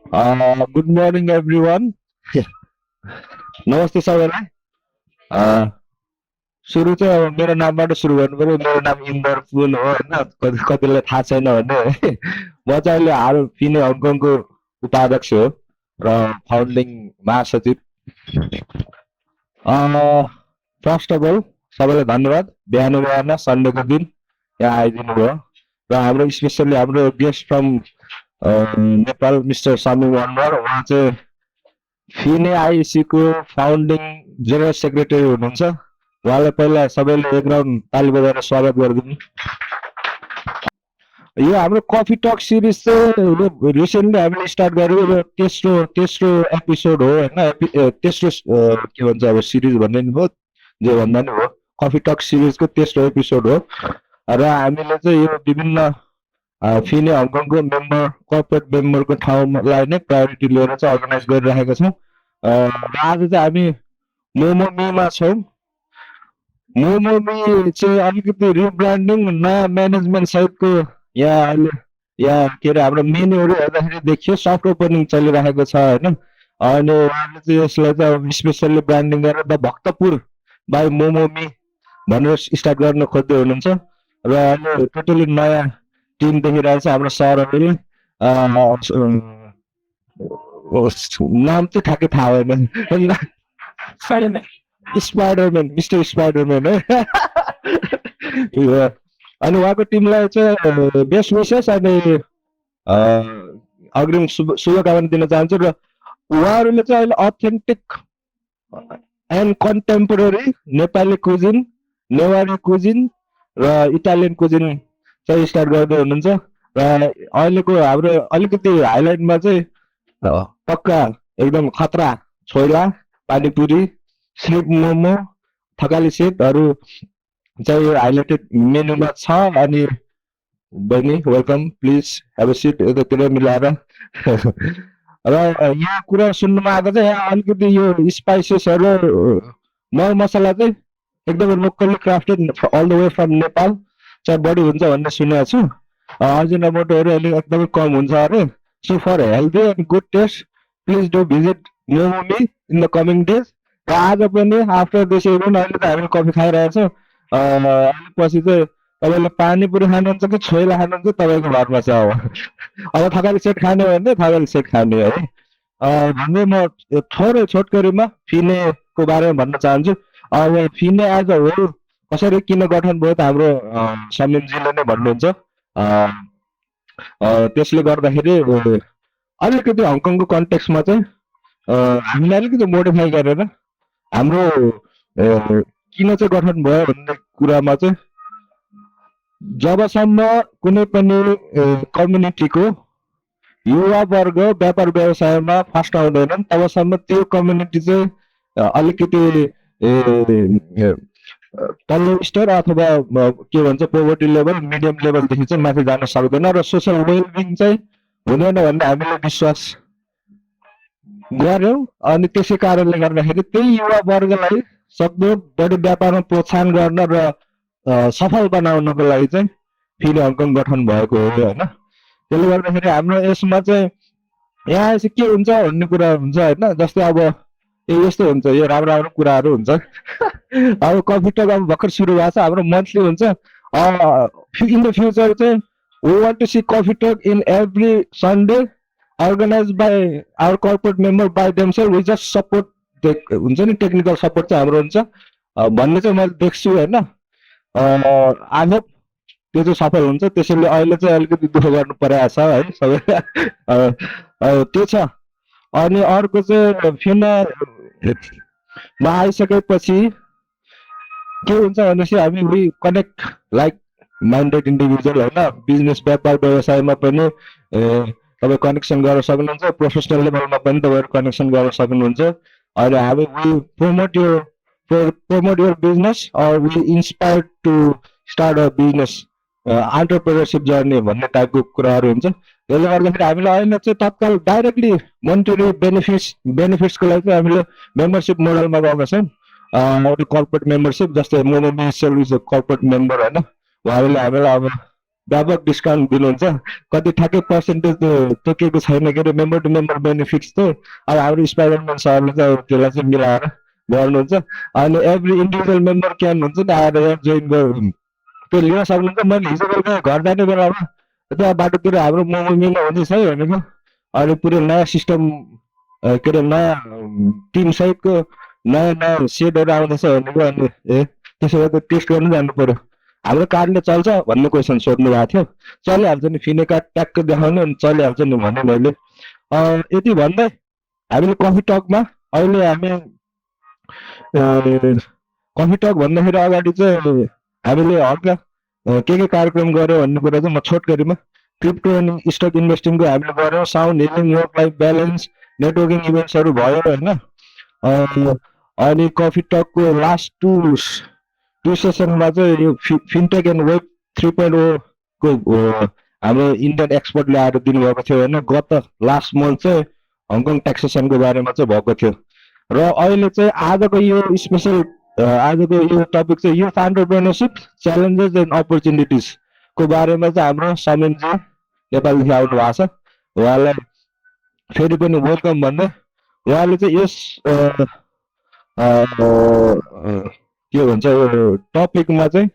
Good morning, everyone. नमस्ते सबैलाई। सुरु चाहिँ अब मेरो नामबाट सुरु गर्नु पर्यो। मेरो नाम इन्दर पुल हो होइन, कतिलाई थाहा छैन भने है। म चाहिँ अहिले हाल फिने हङकङको उपाध्यक्ष हो र फाउन्डिङ महासचिव। फर्स्ट अफ अल सबैलाई धन्यवाद, बिहान बिहान सन्डेको दिन यहाँ आइदिनु भयो। र हाम्रो स्पेसल्ली हाम्रो guest from Nepal mister Shamim Anwar, उहाँ चाहिँ फिने आइएसी को फाउन्डिङ जेनरल सेक्रेटरी हुनुहुन्छ। उहाँलाई पहिला सबैले एक राउन्ड ताली बजाएर स्वागत गरिदिनु। यो हाम्रो कफी टक सिरिज चाहिँ रिसेन्टली हामीले स्टार्ट गरेको तेस्रो एपिसोड हो होइन। तेस्रो के भन्छ अब सिरिज भन्ने नि भयो, जे भन्दा नि हो, कफी टक सिरिजको तेस्रो एपिसोड हो। र हामीले चाहिँ यो विभिन्न फिने हङकङको मेम्बर कर्पोरेट मेम्बरको ठाउँलाई नै प्रायोरिटी लिएर चाहिँ अर्गनाइज गरिरहेका छौँ। र आज चाहिँ हामी मोमोमीमा छौँ। मोमोमी चाहिँ अलिकति रिब्रान्डिङ नयाँ म्यानेजमेन्ट सहितको यहाँ अहिले यहाँ के अरे हाम्रो मेन्युहरू हेर्दाखेरि देखियो सफ्ट ओपनिङ चलिरहेको छ होइन। अनि उहाँले चाहिँ यसलाई चाहिँ स्पेसल्ली ब्रान्डिङ गरेर द भक्तपुर बाई मोमोमी भनेर स्टार्ट गर्न खोज्दै हुनुहुन्छ। र अहिले टोटली नयाँ टिम देखिरहेको छ हाम्रो सरहरूले। नाम चाहिँ ठ्याक्कै थाहा भएन, स्पाइडरम्यान, मिस्टर स्पाइडरम्यान है। अनि उहाँको टिमलाई चाहिँ बेस्ट विसेस अनि अग्रिम शुभकामना दिन चाहन्छु। र उहाँहरूले चाहिँ अहिले authentic and contemporary Nepali cuisine, Newari cuisine र इटालियन कुजिन चाहिँ स्टार्ट गर्दै हुनुहुन्छ। र अहिलेको हाम्रो अलिकति हाइलाइटमा चाहिँ पक्का एकदम खतरा छोइला, पानीपुरी, स्लिप मोमो, थकाली सेटहरू चाहिँ हाइलाइटेड मेन्युमा छ। अनि बहिनी welcome, please have a seat यतातिर मिलाएर। र यहाँ कुरा सुन्नुमा आएको चाहिँ यहाँ अलिकति यो स्पाइसेसहरू मर मसला चाहिँ एकदमै locally crafted all the way from Nepal चाहिँ बढी हुन्छ भन्ने सुनेको छु। अजिनामोटोहरू अलिक एकदमै कम हुन्छ अरे। So for healthy and good taste please do visit Momomi in the coming days. र आज पनि आफ्टर दिस इभेन्ट अहिले त हामीले कफी खाइरहेको छौँ। पछि चाहिँ तपाईँले पानीपुरी खानुहुन्छ कि छोइला खानुहुन्छ तपाईँको घरमा छ। अब थकाली सेट खाने हो भने थकाली सेट खाने है भन्दै म थोरै छोटकरीमा फिनेको बारेमा भन्न चाहन्छु। अब फिने एज अ होल कसरी किन गठन भयो त हाम्रो समीमजीले नै भन्नुहुन्छ। त्यसले गर्दाखेरि अलिकति हङकङको कन्टेक्समा चाहिँ हामीले अलिकति मोडिफाई गरेर हाम्रो किन चाहिँ गठन भयो भन्ने कुरामा चाहिँ जबसम्म कुनै पनि कम्युनिटीको युवा वर्ग व्यापार व्यवसायमा फर्स्ट आउँदैनन् तबसम्म त्यो कम्युनिटी चाहिँ अलिकति तल्लो स्तर अथवा के भन्छ पोभर्टी लेभल मिडियम लेभलदेखि चाहिँ माथि जान सक्दैन। र सोसल वेलबिङ चाहिँ हुँदैन भन्ने हामीले विश्वास गर्यौँ। अनि त्यसै कारणले गर्दाखेरि त्यही युवा वर्गलाई सक्दो बढी व्यापारमा प्रोत्साहन गर्न र सफल बनाउनको लागि चाहिँ फिने हङकङ गठन भएको हो होइन। त्यसले गर्दाखेरि हाम्रो यसमा चाहिँ यहाँ चाहिँ के हुन्छ भन्ने कुरा हुन्छ होइन। जस्तै अब यस्तो हुन्छ, यो राम्रो राम्रो कुराहरू हुन्छ। अब कफी टक अब भर्खर सुरु भएको छ, हाम्रो मन्थली हुन्छ। इन द फ्युचर चाहिँ we want to see coffee talk in every Sunday organise by our corporate member by themselves. We just support हुन्छ नि, टेक्निकल सपोर्ट चाहिँ हाम्रो हुन्छ भन्ने चाहिँ मैले देख्छु होइन। आई होप त्यो चाहिँ सफल हुन्छ। त्यसैले अहिले चाहिँ अलिकति दुःख गर्नु परेको छ है सबै त्यो छ। अनि अर्को चाहिँ फिनामा आइसकेपछि के हुन्छ भनेपछि हामी we connect like minded individual होइन। बिजनेस व्यापार व्यवसायमा पनि तपाईँ कनेक्सन गर्न सक्नुहुन्छ, प्रोफेसनल लेभलमा पनि तपाईँहरू कनेक्सन गर्न सक्नुहुन्छ। अनि हामी we promote your business or we inspire to start a business entrepreneurship journey भन्ने टाइपको कुराहरू हुन्छ। त्यसले गर्दाखेरि हामीलाई अहिले चाहिँ तत्काल डाइरेक्टली मोनिटरी बेनिफिट्सको लागि चाहिँ हामीले मेम्बरसिप मोडलमा गएका छौँ। कर्पोरेट मेम्बरसिप जस्तै Momomi self is a corporate member होइन। उहाँहरूले हामीलाई अब व्यापक डिस्काउन्ट दिनुहुन्छ कति ठ्याक्कै पर्सेन्टेज तोकेको छैन के अरे मेम्बर टु मेम्बर बेनिफिट्स त अब हाम्रो स्पाइडरम्यान सरले चाहिँ त्यसलाई चाहिँ मिलाएर गर्नुहुन्छ अनि एभ्री इन्डिभिजुअल मेम्बर क्यान हुन्छ नि आएर जोइन गर्नु त्यो लिन सक्नुहुन्छ मैले हिजो बेलुका घर जाने बेलामा त्यहाँ बाटोतिर हाम्रो मोमो मिल्न हुँदैछ है भनेको अनि पुरै नयाँ सिस्टम के अरे नयाँ टिम सहितको नयाँ नयाँ सेटहरू आउँदैछ भनेको अनि ए त्यसो भए त टेस्ट गर्नु जानु पर्यो हाम्रो कार्डले चल्छ भन्ने क्वेसन सोध्नु भएको थियो चलिहाल्छ नि फिने कार्ड ट्याक्क देखाउने अनि चलिहाल्छ नि भने मैले यति भन्दै हामीले कफी टकमा अहिले हामी कफी टक भन्दाखेरि अगाडि चाहिँ हामीले हल्का के कार्यक्रम गर्यो भन्ने कुरा चाहिँ म छोटकरीमा क्रिप्टो अनि स्टक इन्भेस्टिङको हामीले गऱ्यौँ sound healing work life balance networking इभेन्ट्सहरू भयो होइन अनि कफी टकको लास्ट टु सेसनमा चाहिँ यो फिनटेक एन्ड वेब 3.0 को हाम्रो इन्डियन एक्सपर्ट ल्याएर दिनुभएको थियो होइन गत लास्ट मन्थ चाहिँ हङकङ ट्याक्सेसनको बारेमा चाहिँ भएको थियो र अहिले चाहिँ आजको यो स्पेसल आजको यो टपिक चाहिँ युथ एन्टरप्रेन्योरसिप च्यालेन्जेस एन्ड अपर्च्युनिटिज को बारेमा चाहिँ हाम्रो समीमजी नेपालदेखि आउनु भएको छ उहाँलाई फेरि पनि वेलकम भन्दै उहाँले चाहिँ यस के भन्छ यो टपिकमा चाहिँ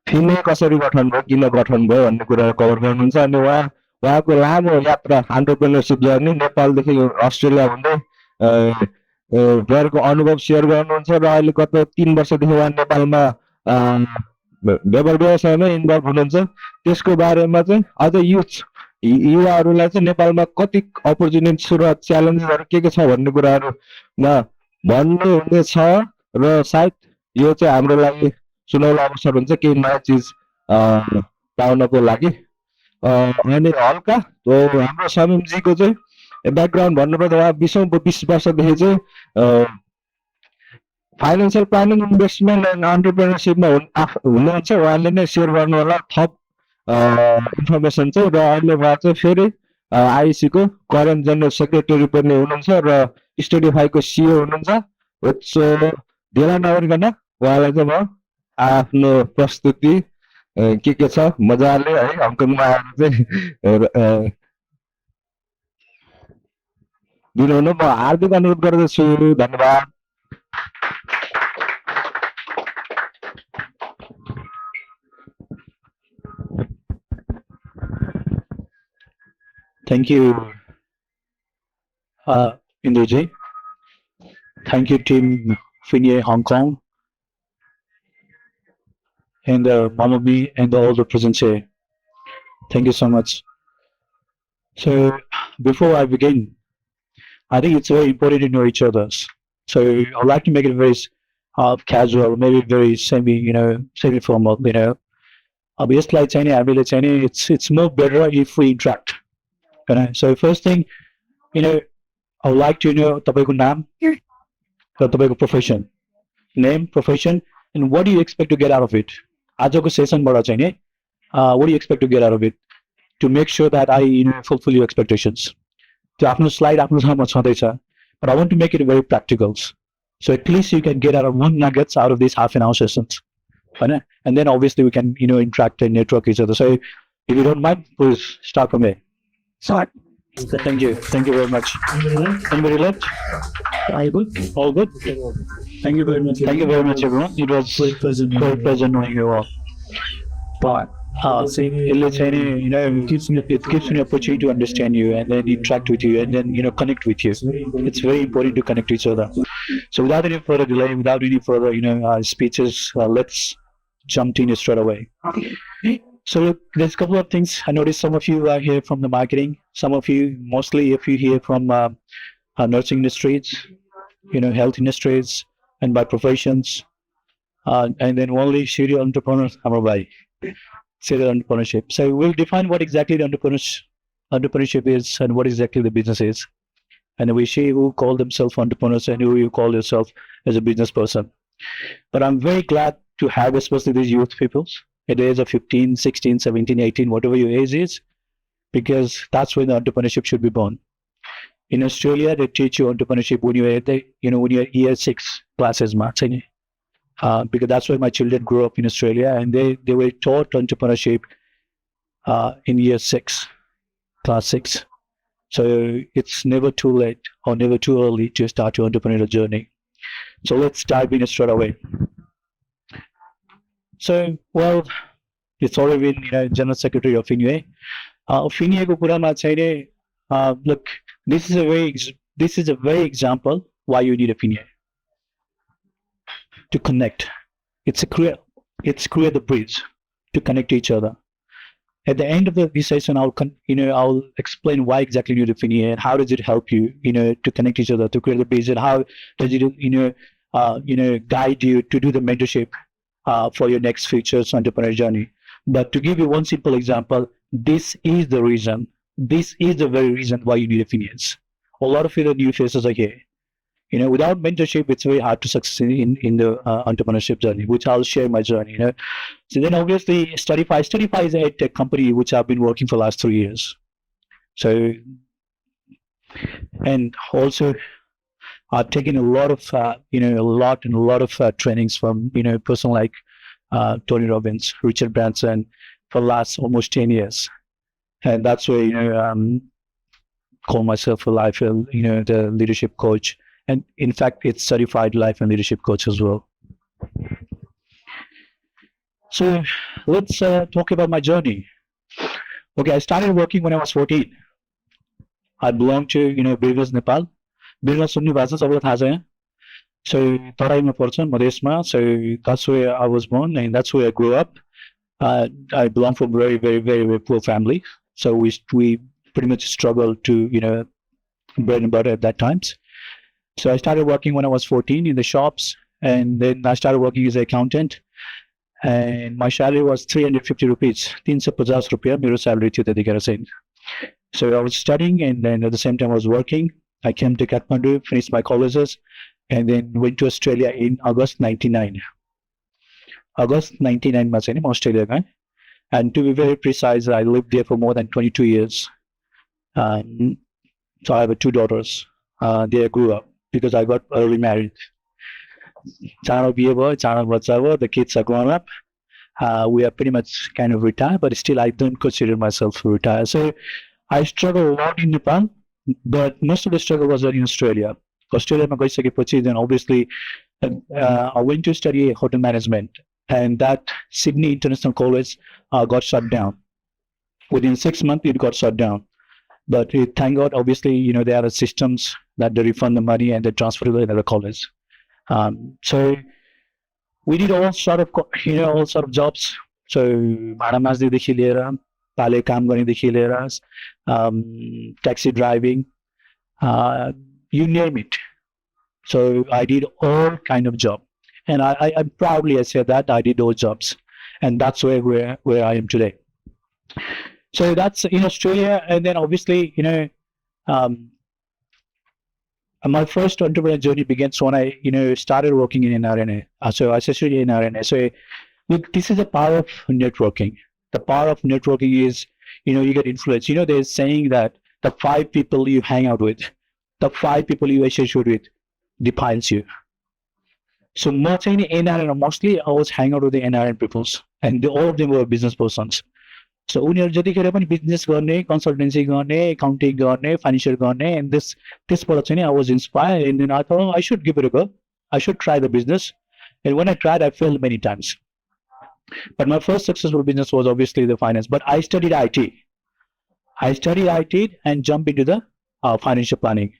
फिने कसरी गठन भयो किन गठन भयो भन्ने कुरा कभर गर्नुहुन्छ अनि उहाँको लामो यात्रा एन्टरप्रेन्योरसिप जर्नी नेपालदेखि अस्ट्रेलिया हुँदै गरेको अनुभव सेयर गर्नुहुन्छ र अहिले गत 3 वर्षदेखि उहाँ नेपालमा व्यापार व्यवसायमा इन्भल्भ हुनुहुन्छ त्यसको बारेमा चाहिँ अझ युवाहरूलाई चाहिँ नेपालमा कति अपर्च्युनिटिज र च्यालेन्जेसहरू के छ भन्ने कुराहरूमा भन्ने हुनेछ र सायद यो चाहिँ हाम्रो लागि सुनौलो अवसर हुन्छ केही नयाँ चिज पाउनको लागि अनि हल्का हाम्रो समीमजीको चाहिँ ब्याकग्राउन्ड भन्नुपर्दा उहाँ 20 वर्षदेखि चाहिँ फाइनेन्सियल प्लानिङ इन्भेस्टमेन्ट एन्ड एन्टरप्रेन्योरसिपमा हुनुहुन्छ उहाँले नै सेयर गर्नु होला थप इन्फर्मेसन चाहिँ र अहिले उहाँ चाहिँ फेरि आइएसीको करेन्ट जेनरल सेक्रेटरी पनि हुनुहुन्छ र स्टडीफाईको सिओ हुनुहुन्छ ढिला नगरिकन उहाँलाई चाहिँ म आफ्नो प्रस्तुति के छ मजाले है हङकङमा आएर चाहिँ दिनुहुन म हार्दिक अनुरोध गर्दछु धन्यवाद Thank you, Indraji. Thank you, Team FINYE Hong Kong, and Mama B and all the presents here. Thank you so much. So, before I begin, I think it's very important to know each other. So, I'd like to make it very casual, maybe very semi-formal. Obviously, it's more better if we interact. So, first thing, I would like to know तपाईँको नाम र तपाईँको profession, name, profession, and what do you expect to get out of it? आजको सेसनबाट चाहिँ नि what do you expect to get out of it to make sure that I fulfill your expectations? त्यो आफ्नो slide आफ्नो ठाउँमा छँदैछ, but I want to make it very practical. So at least you can get out of one nuggets out of these half-an-hour sessions, and then obviously we can interact and network each other. So if you don't mind, please start from here. Start. Thank you very much. Anybody left? All good. Thank you very much, everyone. It was very pleasant knowing you all. But it gives me an opportunity to understand you and then interact with you and then connect with you. It's very important to connect to each other. So without any further delay, without any further speeches, let's jump in straight away. So look, there's a couple of things. I noticed some of you are here from the marketing. Some of you, mostly if you hear from nursing industries, health industries, and by professions, and then only serial entrepreneurs, serial entrepreneurship. So we'll define what exactly the entrepreneurship is and what exactly the business is. And we see who call themselves entrepreneurs and who you call yourself as a business person. But I'm very glad to have especially these youth peoples at the age of 15, 16, 17, 18, whatever your age is, because that's when the entrepreneurship should be born. In Australia, they teach you entrepreneurship when you're when you're year 6 classes, because that's where my children grew up in Australia, and they were taught entrepreneurship in year 6, class 6. So it's never too late or never too early to start your entrepreneurial journey. So let's dive in straight away. So, well, it's already been, General Secretary of FINYE. FINYE को कुरामा चाहिए. Look, this is a very example why you need a FINYE to connect. It's create the bridge to connect each other. At the end of this session, I'll explain why exactly you need a FINYE and how does it help you, to connect each other, to create the bridge, and how does it, guide you to do the mentorship for your next future entrepreneurial journey. But to give you one simple example, this is the reason. This is the very reason why you need a FINYE. A lot of the new faces are here. Without mentorship, it's very hard to succeed in the entrepreneurship journey, which I'll share my journey. So then obviously Studify is a tech company which I've been working for the last 3 years. So, and also I've taken a lot of trainings from, person like Tony Robbins, Richard Branson for the last almost 10 years. And that's where, call myself a life, the leadership coach. And in fact, it's certified life and leadership coach as well. So let's talk about my journey. Okay, I started working when I was 14. I belong to, Birgas, Nepal. Birgas Sunni Basa, sabla thaha cha. So Taraima Porchan, Madesma. So that's where I was born and that's where I grew up. I belong from a very, very, very, very poor family. So we pretty much struggled to, bread and butter at that times. So I started working when I was 14 in the shops, and then I started working as an accountant. And my salary was 350 rupees. 350 rupiah, मेरो salary थियो त्यतिखेर चाहिँ. So I was studying, and then at the same time I was working. I came to Kathmandu, finished my colleges, and then went to Australia in August 99. August 99 मा चाहिँ नि म Australia गएँ. And to be very precise, I lived there for more than 22 years. So I have 2 daughters. They grew up because I got early married. The kids are grown up. We are pretty much kind of retired, but still I don't consider myself retired. So I struggled a lot in Nepal, but most of the struggle was in Australia. Australia, then obviously I went to study hotel management, and that Sydney International College got shut down. Within 6 months, it got shut down. But thank God, obviously, there are systems that they refund the money and they transfer to another college. So we did all sort of jobs. So bhadamazदेखि लिएर पाले काम गर्नेदेखि लिएर taxi driving, you name it. So I did all kind of job, and I proudly say that I did those jobs, and that's where I am today. So that's in Australia, and then obviously, my first entrepreneurial journey begins when I, started working in NRNA. So I started in NRNA. So look, this is the power of networking. The power of networking is, you get influence. There's saying that the 5 people you hang out with, the 5 people you associate with, defines you. So mostly I was hanging out with the NRN peoples, and all of them were business persons. So उनीहरु जतिखेर पनि business गर्ने, consultancy गर्ने, accounting गर्ने, financial गर्ने, and त्यसबाट चाहिँ I was inspired, and then I thought I should give it a go. I should try the business. And when I tried, I failed many times. But my first successful business was obviously the finance. But I studied IT. I studied IT and jumped into the financial planning.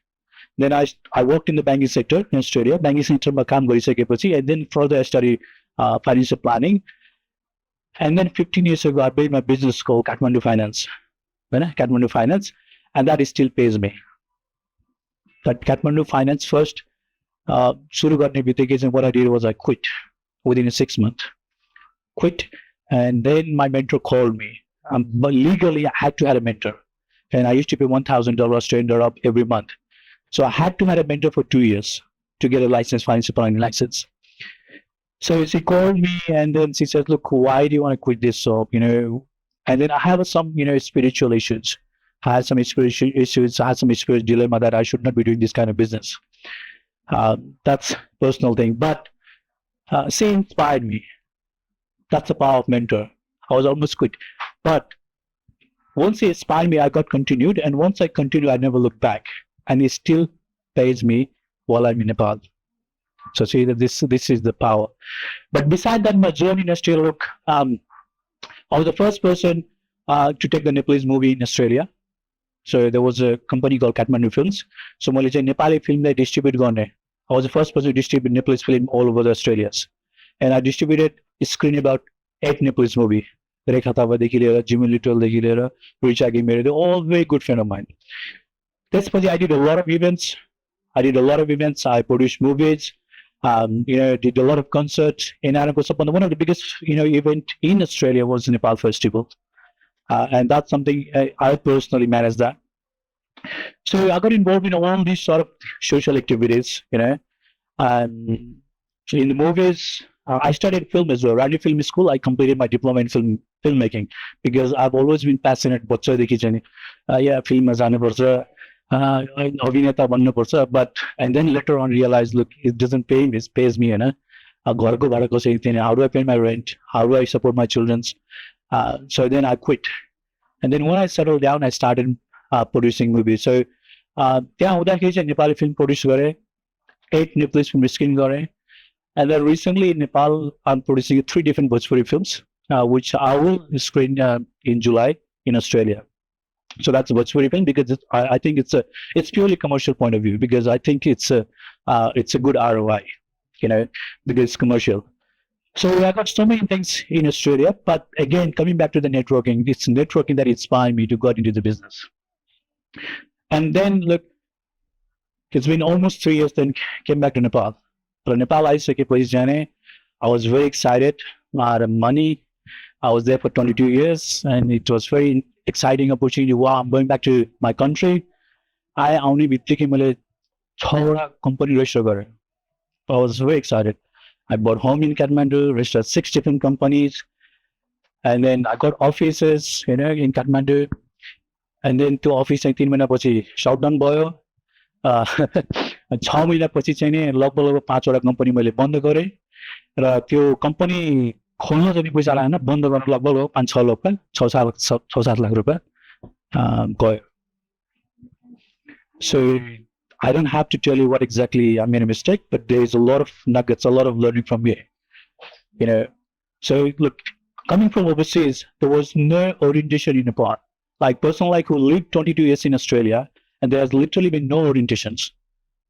Then I worked in the banking sector in Australia. Banking sector ma काम गरिसकेपछि, and then further I studied financial planning. And then 15 years ago, I built my business called Kathmandu Finance. Kathmandu Finance, and that still pays me. That Kathmandu Finance first, सुरु गर्ने बित्तिकै चाहिँ what I did was I quit within 6 months. Quit, and then my mentor called me. But legally, I had to have a mentor, and I used to pay $1,000 Australian every month. So I had to have a mentor for 2 years to get a license, financial planning license. So she called me, and then she said, "Look, why do you want to quit this job? And then I have some, spiritual issues. I had some spiritual issues. I had some spiritual dilemma that I should not be doing this kind of business. That's personal thing, but she inspired me. That's the power of mentor. I was almost quit, but Once he inspired me, I got continued, and once I continued, I never looked back, and he still pays me while I'm in Nepal. So see that this is the power. But beside that, my journey in Australia, look, I was the first person to take the Nepalese movie in Australia. So there was a company called Kathmandu Films. So मैले चाहिँ Nepali फिल्मलाई distribute गर्ने. I was the first person to distribute Nepalese film all over the Australias. And I distributed screen about 8 Nepalese movie. Rekha Thapaदेखि लिएर Jimmy Littleदेखि लिएर Richa Gimere, they're all very good friend of mine. त्यसपछि I did a lot of events. I produced movies. Did a lot of concerts. And one of the biggest, event in Australia was the Nepal Festival. And that's something I personally managed that. So I got involved in all these sort of social activities, and in the movies, I studied film as well. Rally Film School, I completed my diploma in filmmaking because I've always been passionate about film but and then later on realized, look, it doesn't pay me, it pays me, how do I pay my rent? How do I support my children? So then I quit. And then when I settled down, I started producing movies. So Nepali film produced 8 Nepalese film screen gare. And then recently in Nepal, I'm producing 3 different Bhojpuri films, which I will screen in July in Australia. So that's a Bhojpuri film because I think it's purely commercial point of view because I think it's a good ROI, because it's commercial. So I got so many things in Australia, but again, coming back to the networking, it's networking that inspired me to go into the business. And then look, it's been almost 3 years, then came back to Nepal. So Nepal, I was very excited. I had money. I was there for 22 years, and it was very exciting opportunity. Wow, I'm going back to my country. I only be taking my company register. I was very excited. I bought home in Kathmandu, registered 6 different companies, and then I got offices, in Kathmandu. And then 2 office 3 महिनापछि shutdown भयो. 6 महिनापछि चाहिँ नि लगभग 5 वटा company मैले बन्द गरे र त्यो कम्पनी खोल्न जति पैसा लागेन, बन्द गर्न लगभग 5-6 लाख 6-7 लाख रुपैयाँ गयो. So I don't have to tell you what exactly I made a mistake, but there's a lot of nuggets, a lot of learning from here. So look, coming from overseas, there was no orientation in Nepal. Like person like who lived 22 years in Australia, and there has literally been no orientations.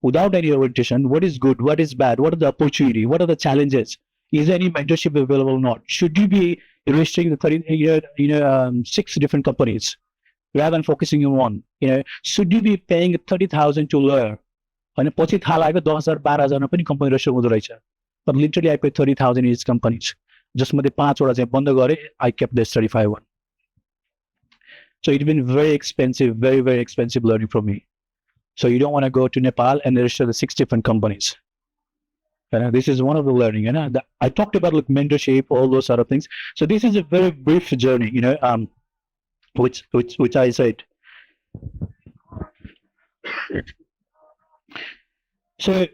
Without any orientation, what is good, what is bad, what are the opportunity, what are the challenges? Is there any mentorship available or not? Should you be registering the 6 different companies rather than focusing on one? Should you be paying 30,000 to lawyer? And पछि थाहा लाग्यो 10,000-12,000 पनि company register हुँदो रहेछ. But literally I paid 30,000 in each companies. जसमध्ये 5 वटा चाहिँ बन्द गरे. I kept this 35 one. So it's been very expensive, very, very expensive learning for me. So you don't want to go to Nepal and register the 6 different companies. This is one of the learning. I talked about mentorship, all those sort of things. So this is a very brief journey, which I said. So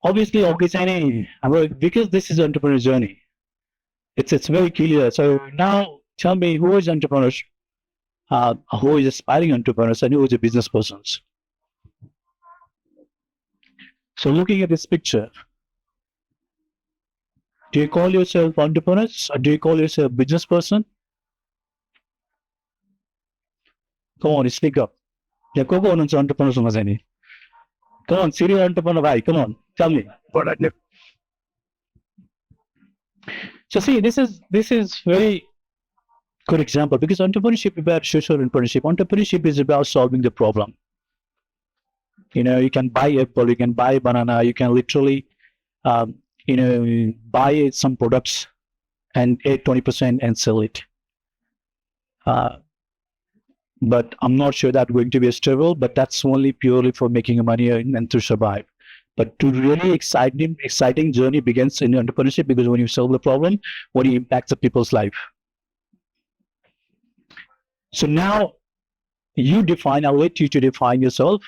obviously, because this is an entrepreneur journey, it's very clear. So now tell me, who is entrepreneurs? Who is aspiring entrepreneurs and who is a business persons? So looking at this picture, do you call yourself entrepreneurs or do you call yourself a business person? Come on, speak up. Come on, entrepreneurs. Come on, serious entrepreneur guy. Come on, tell me. So see, this is very good example because entrepreneurship is about social entrepreneurship. Entrepreneurship is about solving the problem. You can buy apple, you can buy banana, you can literally, buy some products and add 20% and sell it. But I'm not sure that's going to be stable, but that's only purely for making money and to survive. But to really exciting journey begins in entrepreneurship because when you solve the problem, when you impact the people's life. So now I'll let you to define yourself.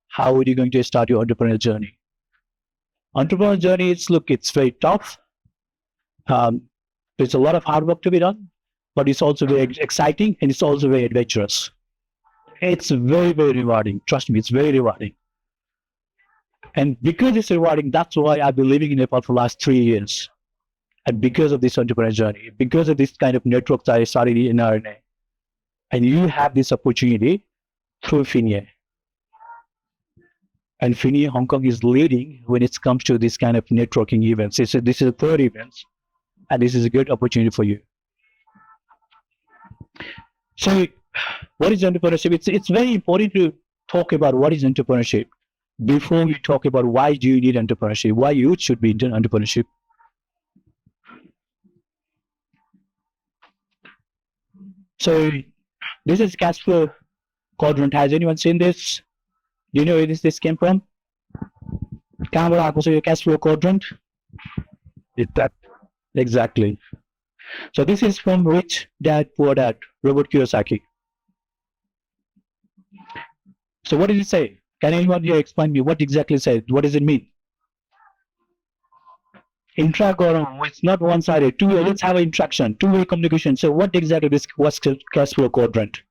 How are you going to start your entrepreneurial journey? Entrepreneurial journey it's very tough. There's a lot of hard work to be done, but it's also very exciting and it's also very adventurous. It's very, very rewarding. Trust me, it's very rewarding. And because it's rewarding, that's why I've been living in Nepal for the last 3 years. And because of this entrepreneur journey, because of this kind of network that I started in RNA, and you have this opportunity through FINYE. And FINYE Hong Kong is leading when it comes to this kind of networking events. This is a third event, and this is a good opportunity for you. So, what is entrepreneurship? It's very important to talk about what is entrepreneurship before we talk about why do you need entrepreneurship, why youth should be in entrepreneurship. So, this is cash flow quadrant. Has anyone seen this? Do you know where this came from? Cash flow quadrant. It's that. Exactly. So this is from Rich Dad Poor Dad, Robert Kiyosaki. So what did it say? Can anyone here explain me what exactly it says? What does it mean? It's not one-sided. Let's have an interaction, two-way communication. So what exactly is what's cash flow quadrant?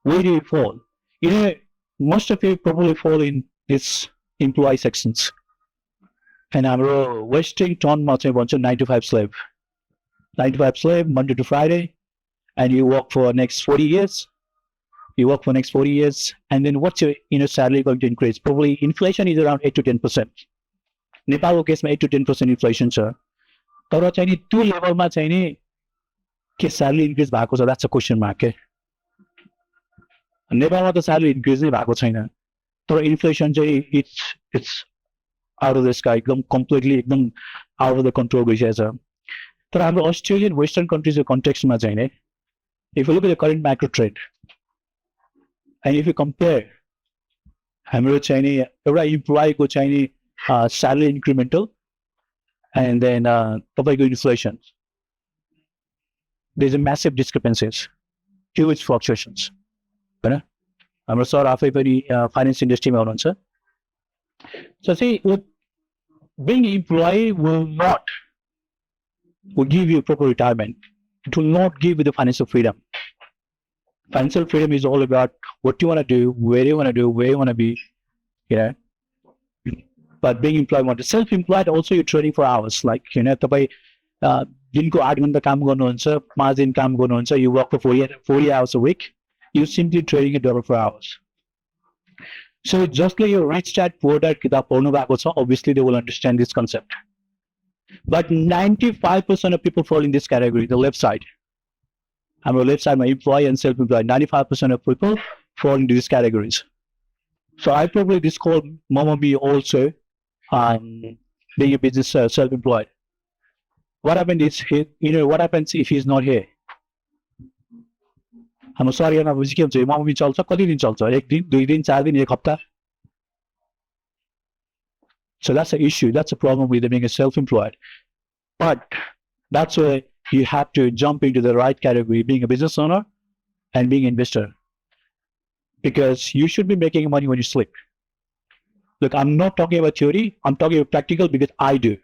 Where do you fall? You know, most of you probably fall in this employee sections. And I'm wasting ton much a bunch of 9 to 5 slave. 9 to 5 slave, Monday to Friday, and you work for next 40 years. You work for next 40 years, and then what's your salary going to increase? Probably inflation is around 8 to 10%. Nepal's case 8 to 10% inflation, sir. तर चाहिँ त्यो लेभलमा चाहिँ नि के salary increase भएको छ, that's a question mark. नेपालमा त salary increase नै भएको छैन. तर inflation चाहिँ it's out of the sky, एकदम completely एकदम out of the control गइसकेको छ. तर हाम्रो Australian Western countries context मा चाहिँ नि, if you look at the current macro trend, and if you compare हाम्रो चाहिँ नि एउटा employee को चाहिँ नि salary incremental and then तपाईँको inflation, there's a massive discrepancies, huge fluctuations. हैन? हाम्रो सर आफै पनि फाइनान्स इन्डस्ट्रीमा हुनुहुन्छ. So see, being an employee will give you proper retirement. It will not give you the financial freedom. Financial freedom is all about what you want to do, where you want to do, where you want to be, But being employed, self-employed also you're trading for hours. Like, तपाईँ दिनको 8 घण्टा काम गर्नुहुन्छ, 5 दिन काम गर्नुहुन्छ, you work for 40 hours a week, you're simply trading $1 for hours. So just like your Rich Dad Poor Dad किताब पढ्नु भएको छ, obviously they will understand this concept. But 95% of people fall in this category, the left side. I'm on the left side, my employee and self-employed. 95% of people fall into these categories. So I probably this called Mama B also being a business self-employed. What happened is, what happens if he's not here? I'm sorry, I'm not के हुन्छ Mama B चल्छ कति दिन चल्छ? 1 दिन, 2 दिन, 4 दिन, 1 हप्ता. So that's the issue. That's a problem with being a self-employed. But that's where you have to jump into the right category, being a business owner and being an investor. Because you should be making money when you sleep. Look, I'm not talking about theory. I'm talking about practical because I do.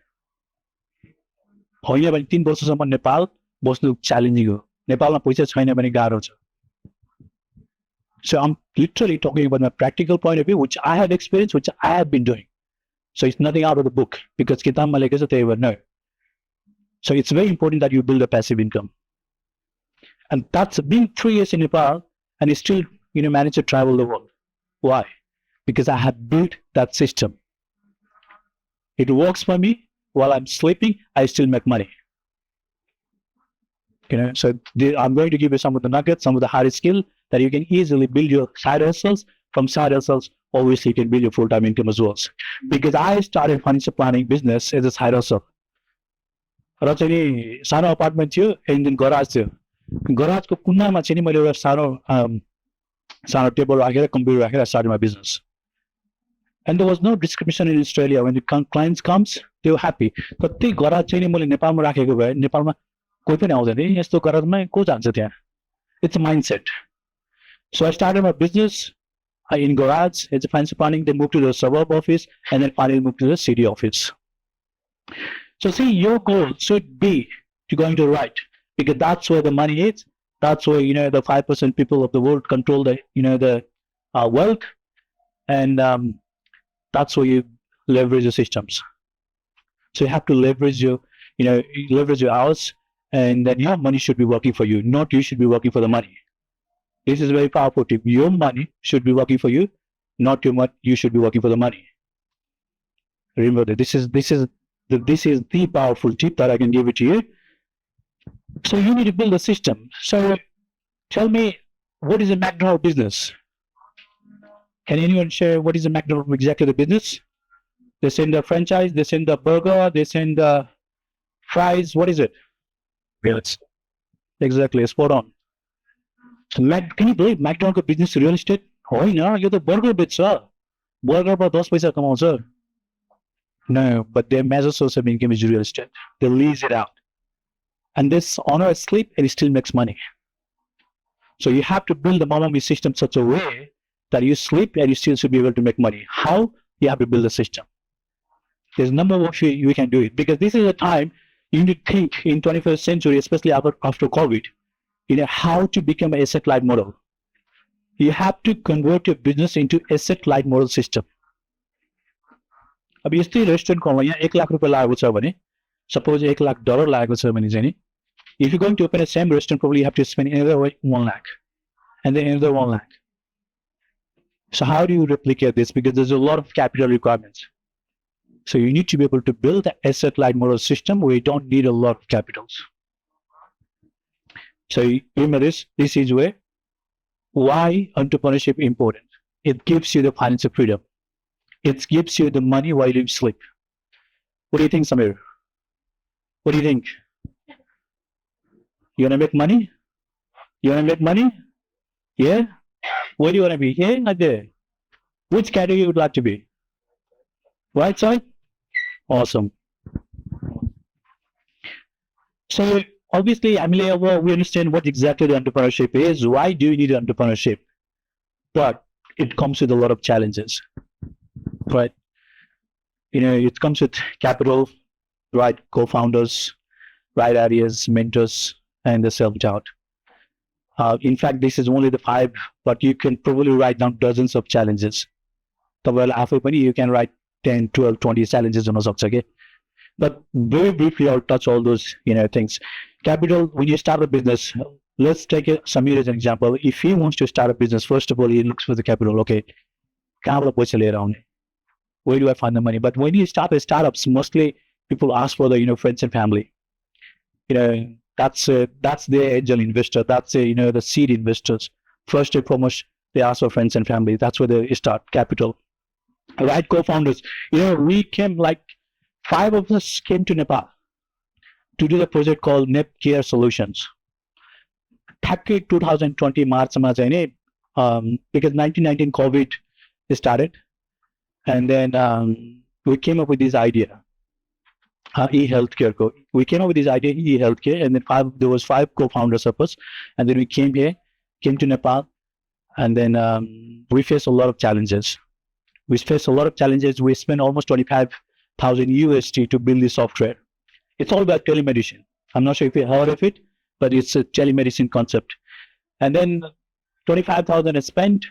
होइन भने 3 वर्षसम्म नेपाल बस्नु challenging हो. नेपालमा पैसा छैन भने गाह्रो छ. So I'm literally talking about my practical point of view, which I have experienced, which I have been doing. So it's nothing out of the book because kitabma lekha cha त्यही भएर no. So it's very important that you build a passive income. And that's been 3 years in Nepal and it's still, manage to travel the world. Why? Because I have built that system. It works for me. While I'm sleeping, I still make money. So I'm going to give you some of the nuggets, some of the hard skill that you can easily build your side hustles. From side hustles, obviously you can build your full-time income as well. Because I started financial planning business as a side hustle. र चाहिँ नि सानो apartment थियो and then garage थियो. गराजको कुनामा चाहिँ नि मैले एउटा सानो टेबल राखेर कम्प्युटर राखेर I started my business. And there was no discrimination in Australia. When the clients comes, they were happy. तर त्यही गराज चाहिँ नि मैले नेपालमा राखेको भए नेपालमा कोही पनि आउँदैन नि यस्तो गराजमा को जान्छ त्यहाँ. It's a mindset. So I started my business in garage as a financial planning, then moved to the suburb office and then finally moved to the city office. So see, your goal should be to going to the right because that's where the money is That's where, the 5% people of the world control the wealth, and that's where you leverage the systems. So you have to leverage your hours, and then your money should be working for you, not you should be working for the money. This is a very powerful tip. Your money should be working for you, not you should be working for the money. Remember that this is the powerful tip that I can give it to you. So you need to build a system. So tell me, what is a McDonald's business? Can anyone share what is a McDonald's exactly the business? They send the franchise, they send the burger, they send the fries. What is it? Yes. Exactly, spot on. So can you believe McDonald's business real estate? Oh, you're the burger bit, sir. Burger पर 10 पैसा कमाउँछ. No, but their major source of income is real estate. They lease it out. And this owner sleep and he still makes money. So you have to build the mom system such a way that you sleep and you still should be able to make money. How? You have to build a system. There's a number of ways you can do it, because this is a time you need to think in 21st century, especially after COVID, how to become an asset-light model. You have to convert your business into asset-light model system. अब यस्तै रेस्टुरेन्टको यहाँ 1 लाख रुपैयाँ लागेको छ भने, suppose $1 lakh लागेको छ भने चाहिँ नि, if you're going to open a same restaurant, probably you have to spend another 1 lakh and then another 1 lakh. So how do you replicate this? Because there's a lot of capital requirements. So you need to be able to build an asset-light model system where you don't need a lot of capitals. So remember this is why entrepreneurship is important. It gives you the financial freedom. It gives you the money while you sleep. What do you think, Samir? What do you think? You want to make money? You want to make money? Yeah? Where do you want to be? Here? Not there? Which category you would like to be? Right side? Awesome. So obviously, we understand what exactly the entrepreneurship is. Why do you need entrepreneurship? But it comes with a lot of challenges, right? It comes with capital, right? Co-founders, right ideas, mentors, and the self-doubt. In fact, this is only the 5, but you can probably write down dozens of challenges. You can write 10, 12, 20 challenges on a okay? But very briefly, I'll touch all those things. Capital, when you start a business, let's take Samir as an example. If he wants to start a business, first of all, he looks for the capital. Okay, where do I find the money? But when you start the startups, mostly people ask for the friends and family. That's the angel investor. That's the seed investors. First and foremost, they ask for friends and family. That's where they start capital. Right, co-founders. We came 5 of us came to Nepal to do the project called Nep Care Solutions. 2020 March, because 1919 COVID started, and then we came up with this idea. E-healthcare. We came up with this idea, e-healthcare, and then there was 5 co-founders of us, and then we came to Nepal, and then we faced a lot of challenges. We spent almost 25,000 USD to build the software. It's all about telemedicine. I'm not sure if you heard of it, but it's a telemedicine concept. And then 25,000 is spent.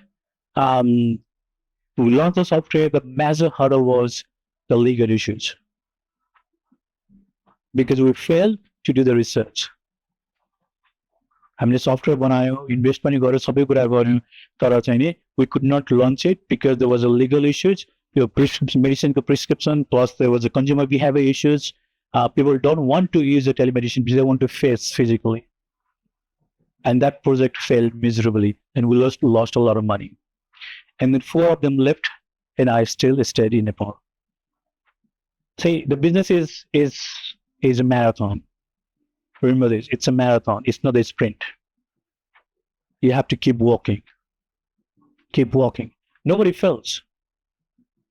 We launched the software. The major hurdle was the legal issues, because we failed to do the research. हामीले software बनायो, invest पनि गर्यो, सबै कुरा गर्यो, तर चाहिँ नि we could not launch it because there was a legal issues. Medicine prescription, plus there was a consumer behavior issues. People don't want to use the telemedicine because they want to face physically. And that project failed miserably, and we lost a lot of money. And then 4 of them left, and I still stayed in Nepal. See, the business is a marathon. Remember this, it's a marathon, it's not a sprint. You have to keep walking. Keep walking. Nobody fails.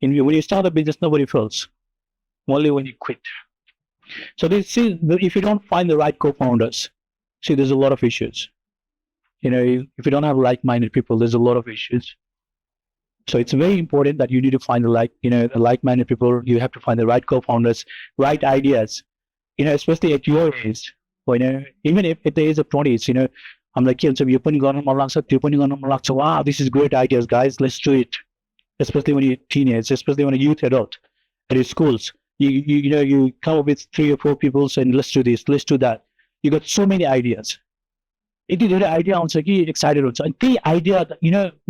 When you start a business, nobody fails. Only when you quit. So if you don't find the right co-founders, there's a lot of issues. If you don't have like-minded people, there's a lot of issues. So it's very important that you need to find the like-minded people. You have to find the right co-founders, right ideas. Especially at your age, even if at the age of 20s, I'm like, यो पनि गर्न मन लाग्छ, त्यो पनि गर्न मन लाग्छ. Wow, this is great ideas, guys. Let's do it. Especially when you're teenagers, especially when you're youth adult at your schools. You come up with 3 or 4 people saying, let's do this, let's do that. You got so many ideas. यति धेरै idea आउँछ कि excited हुन्छ अनि त्यही idea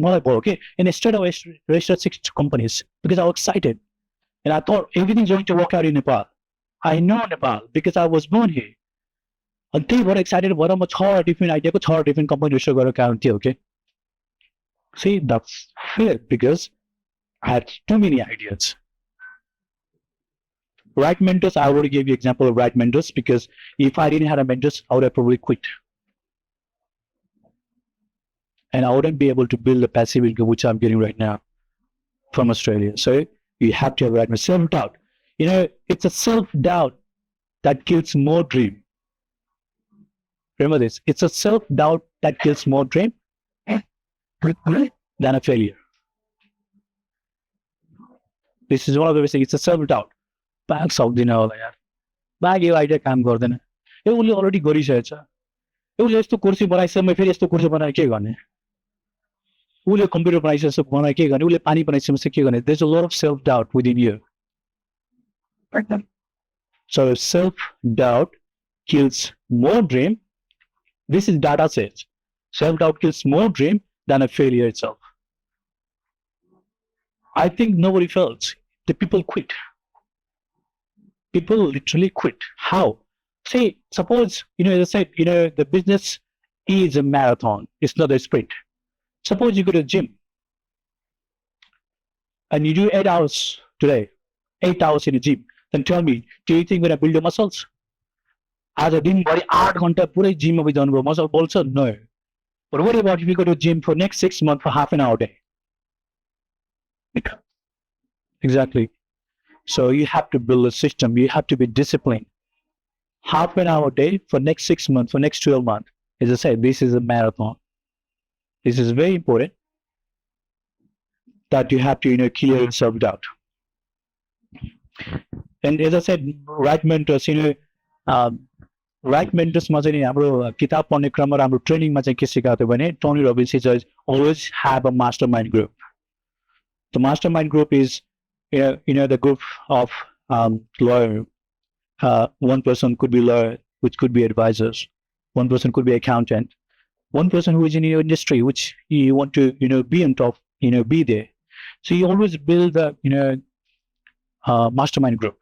मलाई भयो कि and I started registered 6 companies because I was excited and I thought everything's going to work out in Nepal. I know Nepal because I was born here. अनि त्यही भएर एक्साइटेड भएर म 6 डिफ्रेन्ट आइडियाको 6 डिफ्रेन्ट कम्पनी रेजिस्टर गरेर काम थियो okay. See, that's fair because I had too many ideas. Right mentors, I already gave you example of right mentors because if I didn't have a mentors, I would have probably quit. And I wouldn't be able to build the passive income which I'm getting right now from Australia. So you have to have right mentors. Self-doubt. It's a self-doubt that kills more dream. Remember this. It's a self-doubt that kills more dream than a failure. This is one of the ways. It's a self-doubt. Back सक्दिन होला यार. बाग यो idea काम गर्दैन. उसले already गरिसकेछ. उसले यस्तो कुर्सी बनाइसक्यो म फेरि यस्तो कुर्सी बनाएर के गर्ने? उसले कम्प्युटर बनाइसक्यो बनाए के गर्ने? उसले पानी बनाइसक्यो के गर्ने? There's a lot of self-doubt within you. So self-doubt kills more dream. This is data says. Self-doubt kills more dream than a failure itself. I think nobody fails. The people quit. People literally quit. How? See, suppose, as I said, the business is a marathon. It's not a sprint. Suppose you go to the gym and you do 8 hours today, 8 hours in the gym. Then tell me, do you think we're going to build your muscles? As a दिनभरि 8 घण्टा पुरै जिममा बिताउनुभयो muscle bolts? No. But what about if you go to the gym for next 6 months for half an hour a day? Exactly. So you have to build a system. You have to be disciplined. Half an hour a day for next 6 months, for next 12 months. As I said, this is a marathon. This is very important that you have to, clear your self-doubt. And as I said, right mentors, right mentors मा चाहिँ हाम्रो किताब पढ्ने क्रममा हाम्रो ट्रेनिङमा चाहिँ के सिकाएको थियो भने Tony Robbins says always have a mastermind group. The mastermind group is the group of lawyer. One person could be lawyer, which could be advisors. One person could be accountant. One person who is in your industry, which you want to be on top, be there. So you always build a mastermind group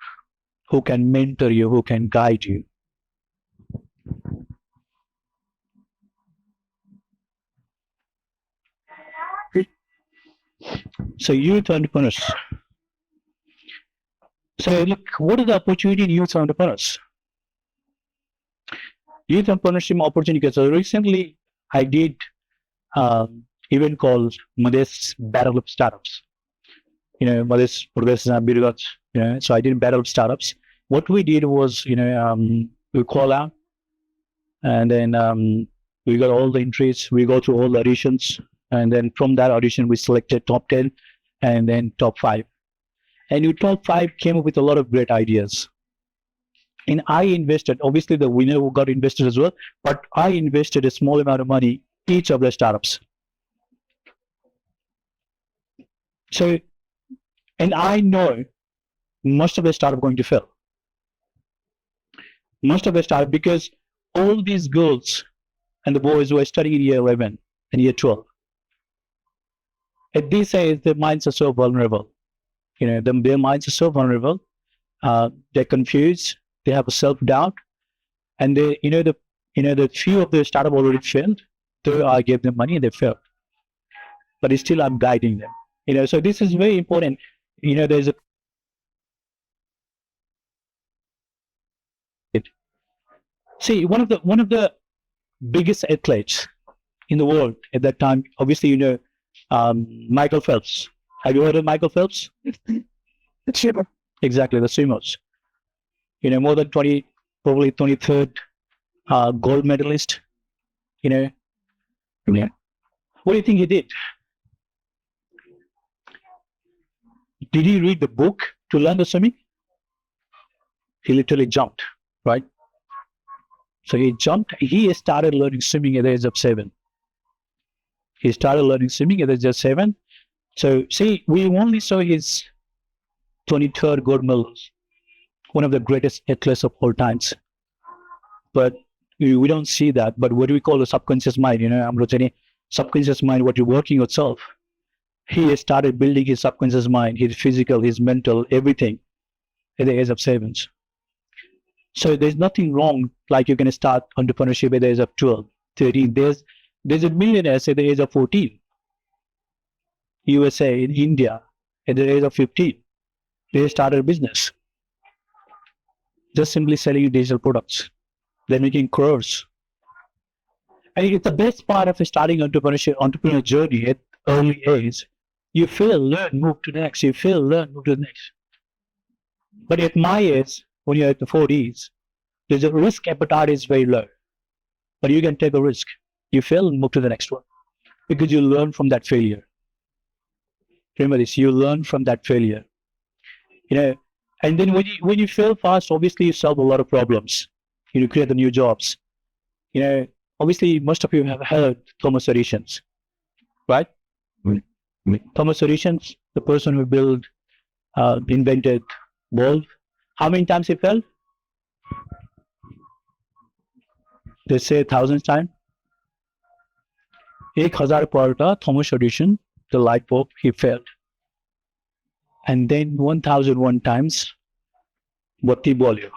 who can mentor you, who can guide you. So youth entrepreneurs. So look, what is the opportunity in youth entrepreneurs? Youth entrepreneurship opportunities. So recently I did event called Madesh Battle of Startups. Madesh progresses and builds. So I did Battle of Startups. What we did was, we call out and then we got all the entries, we go through all the auditions, and then from that audition we selected top 10 and then top 5. And your top 5 came up with a lot of great ideas. And I invested, obviously the winner got invested as well, but I invested a small amount of money each of the startups. So, and I know most of the startups are going to fail. Most of the startups, because all these girls and the boys who are studying in year 11 and year 12, at this age, their minds are so vulnerable. Their minds are so vulnerable. They're confused. They have a self-doubt, and they, the few of the startup already failed. So I gave them money and they failed. But still, I'm guiding them. So this is very important. There's a see one of the biggest athletes in the world at that time. Obviously, Michael Phelps. Have you heard of Michael Phelps? The swimmer. Exactly, the swimmers. More than 20, probably 23rd gold medalist. Yeah. What do you think he did? Did he read the book to learn the swimming? He literally jumped, right? So he started learning swimming at the age of 7. He started learning swimming at the age of 7. So see, we only saw his 23rd gold medal, one of the greatest athletes of all times. But we don't see that. But what do we call the subconscious mind? I'm saying subconscious mind, what you're working yourself. He started building his subconscious mind, his physical, his mental, everything at the age of 7. So there's nothing wrong, like you can start entrepreneurship at the age of 12, 13. There's a millionaires at the age of 14. USA, in India, at the age of 15. They started a business. Just simply selling digital products. They're making crores. And it's the best part of starting entrepreneur journey at early age. You fail, learn, move to the next. You fail, learn, move to the next. But at my age, when you're at the 40s, there's a risk appetite is very low. But you can take a risk. You fail and move to the next one. Because you learn from that failure. Remember this, you learn from that failure. And then when you fail fast, obviously you solve a lot of problems. You create the new jobs. Obviously most of you have heard Thomas Edison, right? Thomas Edison, the person who invented bulb. How many times he fell? They say 1,000 times. 1,000 palta Thomas Edison, the light bulb, he failed. And then 1,001 times, batti bolyo.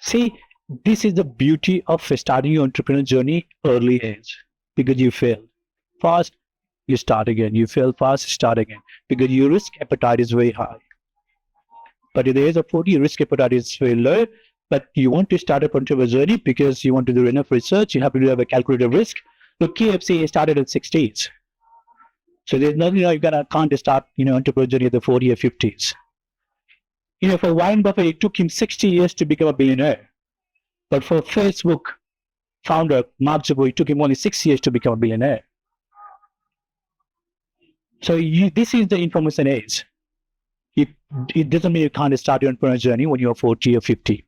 See, this is the beauty of starting your entrepreneurial journey early age. Because you fail fast, you start again. You fail fast, start again. Because your risk appetite is very high. But at the age of 40, your risk appetite is very low. But you want to start a entrepreneurial journey because you want to do enough research. You have to have a calculated risk. Look, KFC started at 60s. So there's nothing you can't start entrepreneurial journey at the 40 or 50s. For Warren Buffett, it took him 60 years to become a billionaire. But for Facebook founder Mark Zuckerberg, it took him only 6 years to become a billionaire. So this is the information age. It doesn't mean you can't start your entrepreneurial journey when you're 40 or 50.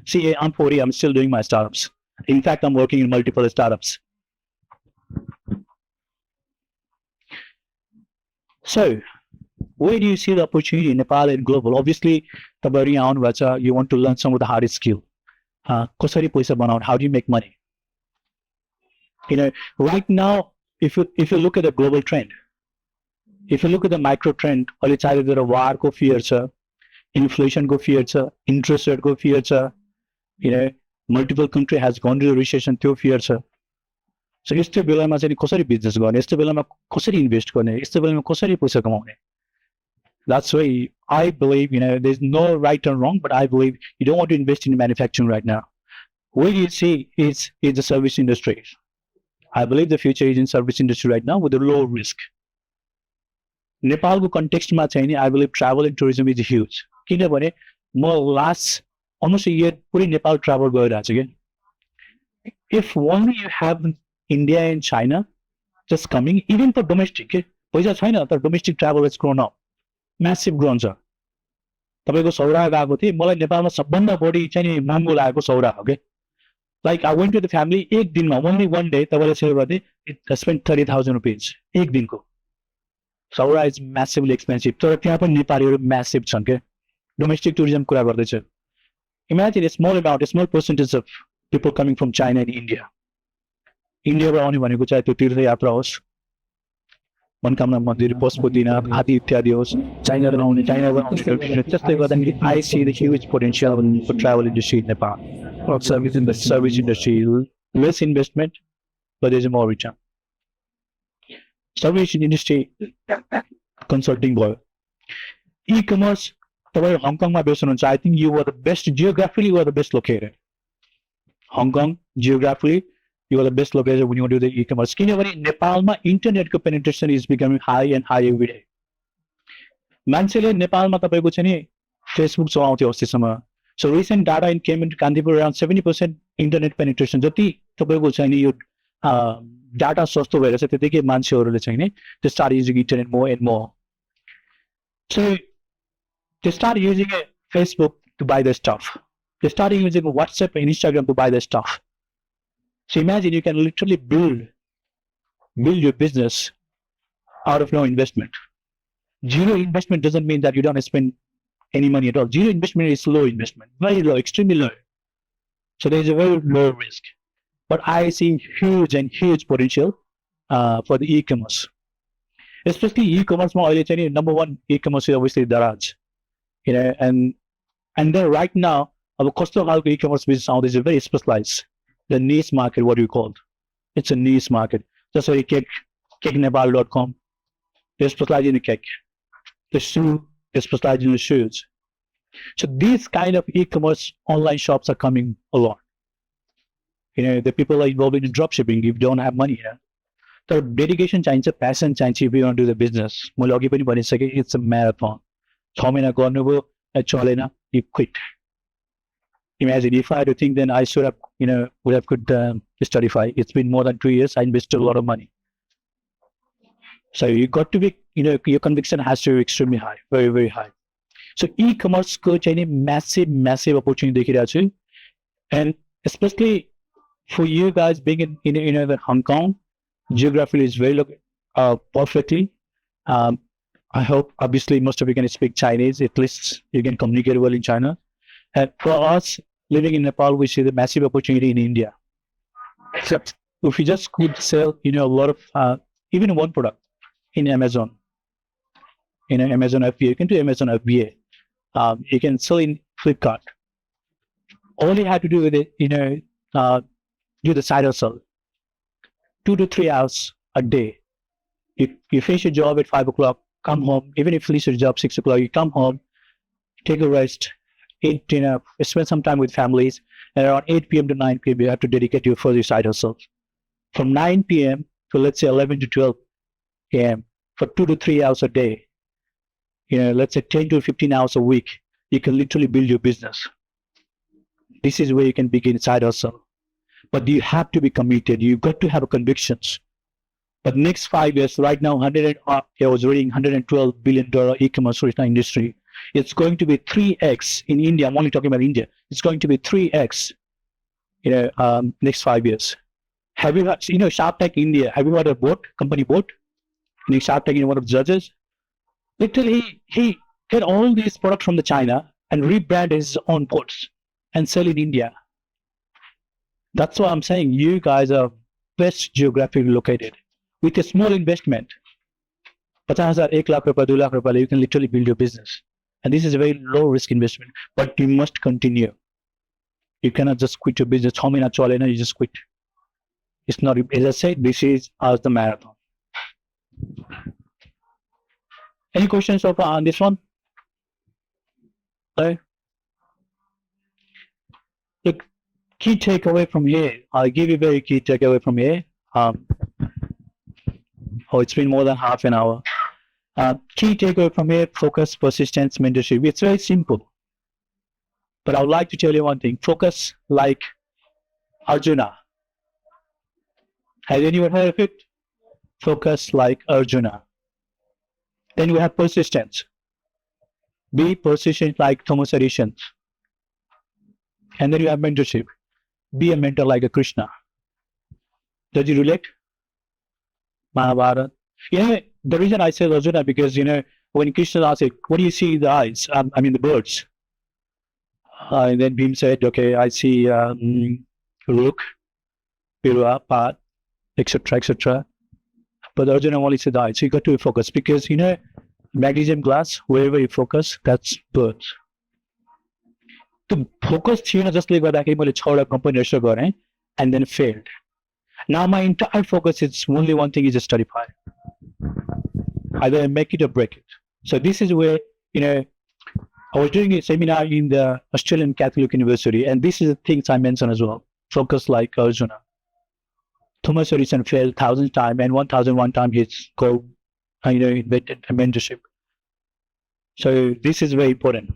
See, I'm 40, I'm still doing my startups. In fact, I'm working in multiple startups. So, where do you see the opportunity in Nepal and global? Obviously, you want to learn some of the hardest skill. How do you make money? Right now, if you look at the global trend, if you look at the micro trend, it's either a war go fear, inflation go fear, interest rate go fear, multiple country has gone to the recession to fear. So यस्तो बेलामा चाहिँ कसरी business गर्ने, यस्तो बेलामा कसरी invest गर्ने, यस्तो बेलामा कसरी पैसा कमाउने. That's why I believe, there's no right or wrong, but I believe you don't want to invest in manufacturing right now. What you see is the service industry. I believe the future is in service industry right now with a low risk. Nepalको कन्टेक्स्टमा चाहिँ नि I believe travel and tourism is huge. किनभने म last almost a year पुरै Nepal travel गरिरहेको छु के. If only you have India and China just coming, even for domestic, पैसा छैन तर domestic travel has grown up. Massive grown छ. तपाईको सौरा गएको थिए, मलाई नेपालमा सबभन्दा बढी चाहिँ नि महँगो लागेको सौरा हो के. Like I went to the family एक दिनमा, only one day, तपाईँले सेयर गर्दै it spent 30,000 rupees एक दिनको. Saura is massively expensive. तर त्यहाँ पनि नेपालीहरु massive छन् के. Domestic tourism कुरा गर्दै छ. Imagine a small amount, a small percentage of people coming from China and India. India बाट आउने भनेको चाहिँ त्यो तीर्थयात्रा होस्, मनकामना मन्दिर, पशुपतिनाथ आदि इत्यादि होस्. Chinaबाट आउने त्यस्तै गर्दाखेरि I see the huge potential for travel industry in Nepal. Service industry, less investment, but there's more return. Service industry consulting भयो. E-commerce, तपाईहरु हङकङमा बेच्नुहुन्छ. I think you were the best, geographically you were the best located. Hong Kong, geographically, you are the best located when you want to do the e-commerce. किनभने नेपालमा इन्टरनेटको penetration is becoming high and high every day. मान्छेले नेपालमा तपाईको चाहिँ नि Facebook चलाउँथ्यो अस्तिसम्म. So recent data came into Kandipur around 70% internet penetration. जति तपाईको चाहिँ नि यो data सस्तो भएर चाहिँ त्यतिकै मान्छेहरुले चाहिँ नि they start using internet more and more. So they start using Facebook to buy their stuff. They're starting using WhatsApp and Instagram to buy their stuff. So imagine you can literally build your business out of no investment. Zero investment doesn't mean that you don't spend any money at all. Zero investment is low investment, very low, extremely low. So there's a very low risk. But I see huge potential for the e-commerce. Especially e-commerce, number one e-commerce is obviously Daraj. And then right now, our cost of e-commerce business now is very specialized. The niche market, what you call it. It's a niche market. Just like cakenepal.com. They specialize in the cake. The shoe, they specialize in the shoes. So these kind of e-commerce online shops are coming along. The people are involved in dropshipping if you don't have money. So dedication चाहिन्छ, passion चाहिन्छ if you want to do the business. मैले अघि पनि भनिसकेँ, it's a marathon. 6 महिना गर्नुभयो, चलेन, you quit. Imagine if I had to think, then I should have, would have could Studify. It's been more than 2 years. I invested a lot of money. So you got to be, your conviction has to be extremely high, very, very high. So e-commerce ko chahi massive opportunity dekhiरहेको छु. And especially for you guys being in Hong Kong, geographically is very perfectly. I hope obviously most of you can speak Chinese. At least you can communicate well in China. And for us living in Nepal, we see the massive opportunity in India. Except if you just could sell, a lot of even one product in Amazon. Amazon FBA, you can do Amazon FBA. You can sell in Flipkart. All you have to do with it, do the side hustle. 2 to 3 hours a day. You finish your job at 5 o'clock, come home. Even if you finish your job 6 o'clock, you come home, take a rest, eat dinner, spend some time with families, and around 8 p.m. to 9 p.m. you have to dedicate you for your side hustle. From 9 p.m. to let's say 11 to 12 p.m. for 2 to 3 hours a day, let's say 10 to 15 hours a week, you can literally build your business. This is where you can begin side hustle. But you have to be committed. You've got to have convictions. But next 5 years, right now, I was reading $112 billion e-commerce industry. It's going to be 3x in India. I'm only talking about India. It's going to be 3x, next 5 years. Have you heard, Shark Tank India? Have you heard of company boat? Shark Tank, one of the judges. Literally, he get all these products from the China and rebrand his own boats and sell in India. That's why I'm saying you guys are best geographically located. With a small investment, 50,000, 1 lakh rupees, 2 lakh rupees, you can literally build your business. And this is a very low risk investment, but you must continue. You cannot just quit your business. You just quit. It's not, as I said, this is as the marathon. Any questions so far on this one? Okay. Look, key takeaway from here. I'll give you a very key takeaway from here. It's been more than half an hour. Key takeaway from here: focus, persistence, mentorship. It's very simple. But I would like to tell you one thing: focus like Arjuna. Has anyone heard of it? Focus like Arjuna. Then we have persistence. Be persistent like Thomas Edison. And then you have mentorship. Be a mentor like a Krishna. Does it relate? Mahabharata. The reason I say Arjuna, because, when Krishna asked, what do you see in the eyes? The birds. And then Bhim said, okay, I see Rook, Pirua, Pat, etc., etc. But Arjuna only said the eyes. So you got to focus because, magnesium glass, wherever you focus, that's birds. To focus, just like that, I company register and then failed. Now my entire focus is only one thing: is Studify. Either I make it or break it. So this is where I was doing a seminar in the Australian Catholic University, and this is the things I mentioned as well. Focus like Arjuna. Thomas Edison failed 1,000 times, and 1,001 times he's called, invented a mentorship. So this is very important.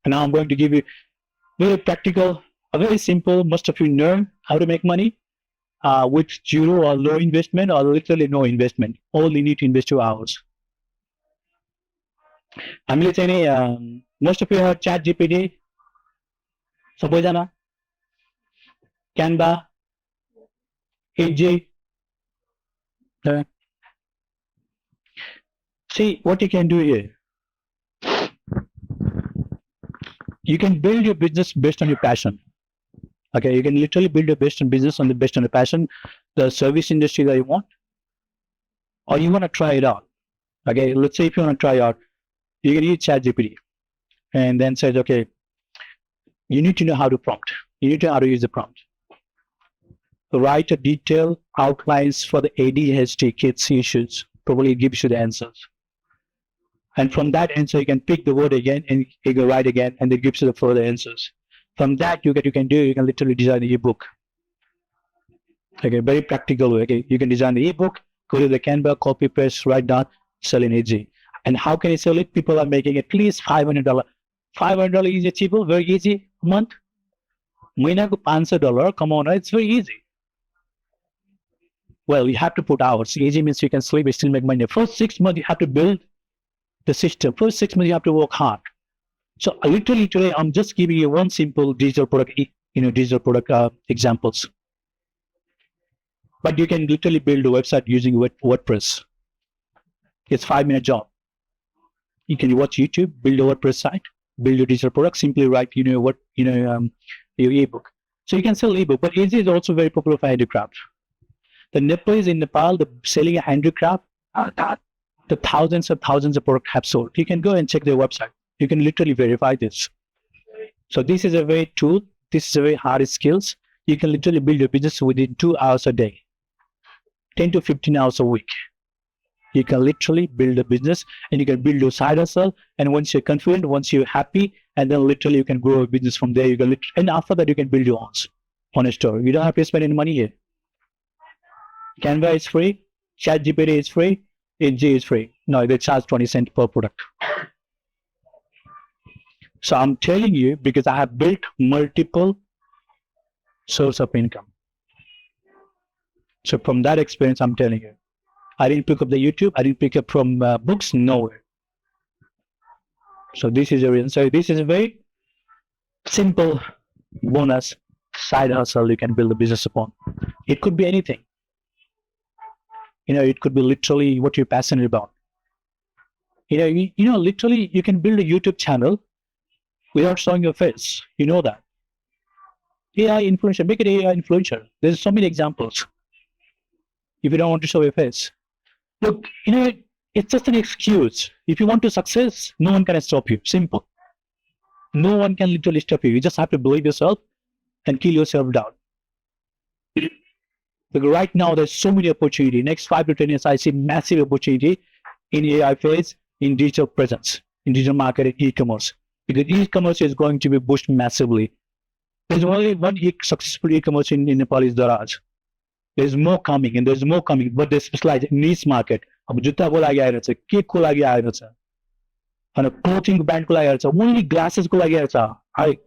And now I'm going to give you very practical, very simple. Most of you know how to make money with zero or low investment or literally no investment. All you need to invest 2 hours. Most of you have ChatGPT. सबैजना Canva, AJ. See what you can do here. You can build your business based on your passion. Okay, you can literally build your business based on your passion, the service industry that you want, or you want to try it out. Okay, let's say if you want to try out, you can use ChatGPT and then says, okay, you need to know how to prompt. You need to know how to use the prompt. Write a detailed outlines for the ADHD kids issues. Probably it gives you the answers. And from that answer, you can pick the word again and you can write again, and it gives you the further answers. From that, you can literally design the ebook. Okay, very practical way. Okay, you can design the ebook, go to the Canva, copy paste, write down, sell in AG. And how can you sell it? People are making at least $500. $500 is achievable, very easy a month. Mahina $500, come on, it's very easy. Well, you have to put hours. Easy means you can sleep, you still make money. First 6 months, you have to build the system. First 6 months, you have to work hard. So literally today, I'm just giving you one simple digital product, examples. But you can literally build a website using WordPress. It's 5-minute job. You can watch YouTube, build a WordPress site, build your digital product, simply write, your ebook. So you can sell ebook, but AG is also very popular for handicraft. The Nepalese in Nepal, the selling a handicraft, the thousands of products have sold. You can go and check their website. You can literally verify this. So this is a very tool. This is a very hard skills. You can literally build your business within 2 hours a day, 10 to 15 hours a week. You can literally build a business and you can build your side hustle. And once you're confident, once you're happy, and then literally you can grow a business from there. And after that, you can build your own store. You don't have to spend any money here. Canva is free. ChatGPT is free. AG is free. No, they charge 20 cents per product. So I'm telling you because I have built multiple sources of income. So from that experience, I'm telling you, I didn't pick up the YouTube. I didn't pick up from books. Nowhere. So this is a reason. So this is a very simple bonus side hustle you can build a business upon. It could be anything. It could be literally what you're passionate about. Literally you can build a YouTube channel without showing your face. You know that. AI influencer, make it AI influencer. There's so many examples. If you don't want to show your face. Look, it's just an excuse. If you want to success, no one can stop you. Simple. No one can literally stop you. You just have to believe yourself and kill yourself down. Because right now, there's so many opportunity. Next 5 to 10 years, I see massive opportunity in AI phase, in digital presence, in digital marketing, e-commerce. Because e-commerce is going to be pushed massively. There's only one successful e-commerce in Nepal is Daraj. There's more coming, and there's more coming, but they specialize in niche market. अब जुत्ताको लागि आइरहेछ, केकको लागि आइरहेछ, अनि clothing ब्रान्डको लागि आइरहेछ, ओन्ली ग्लासेसको लागि आइरहेछ,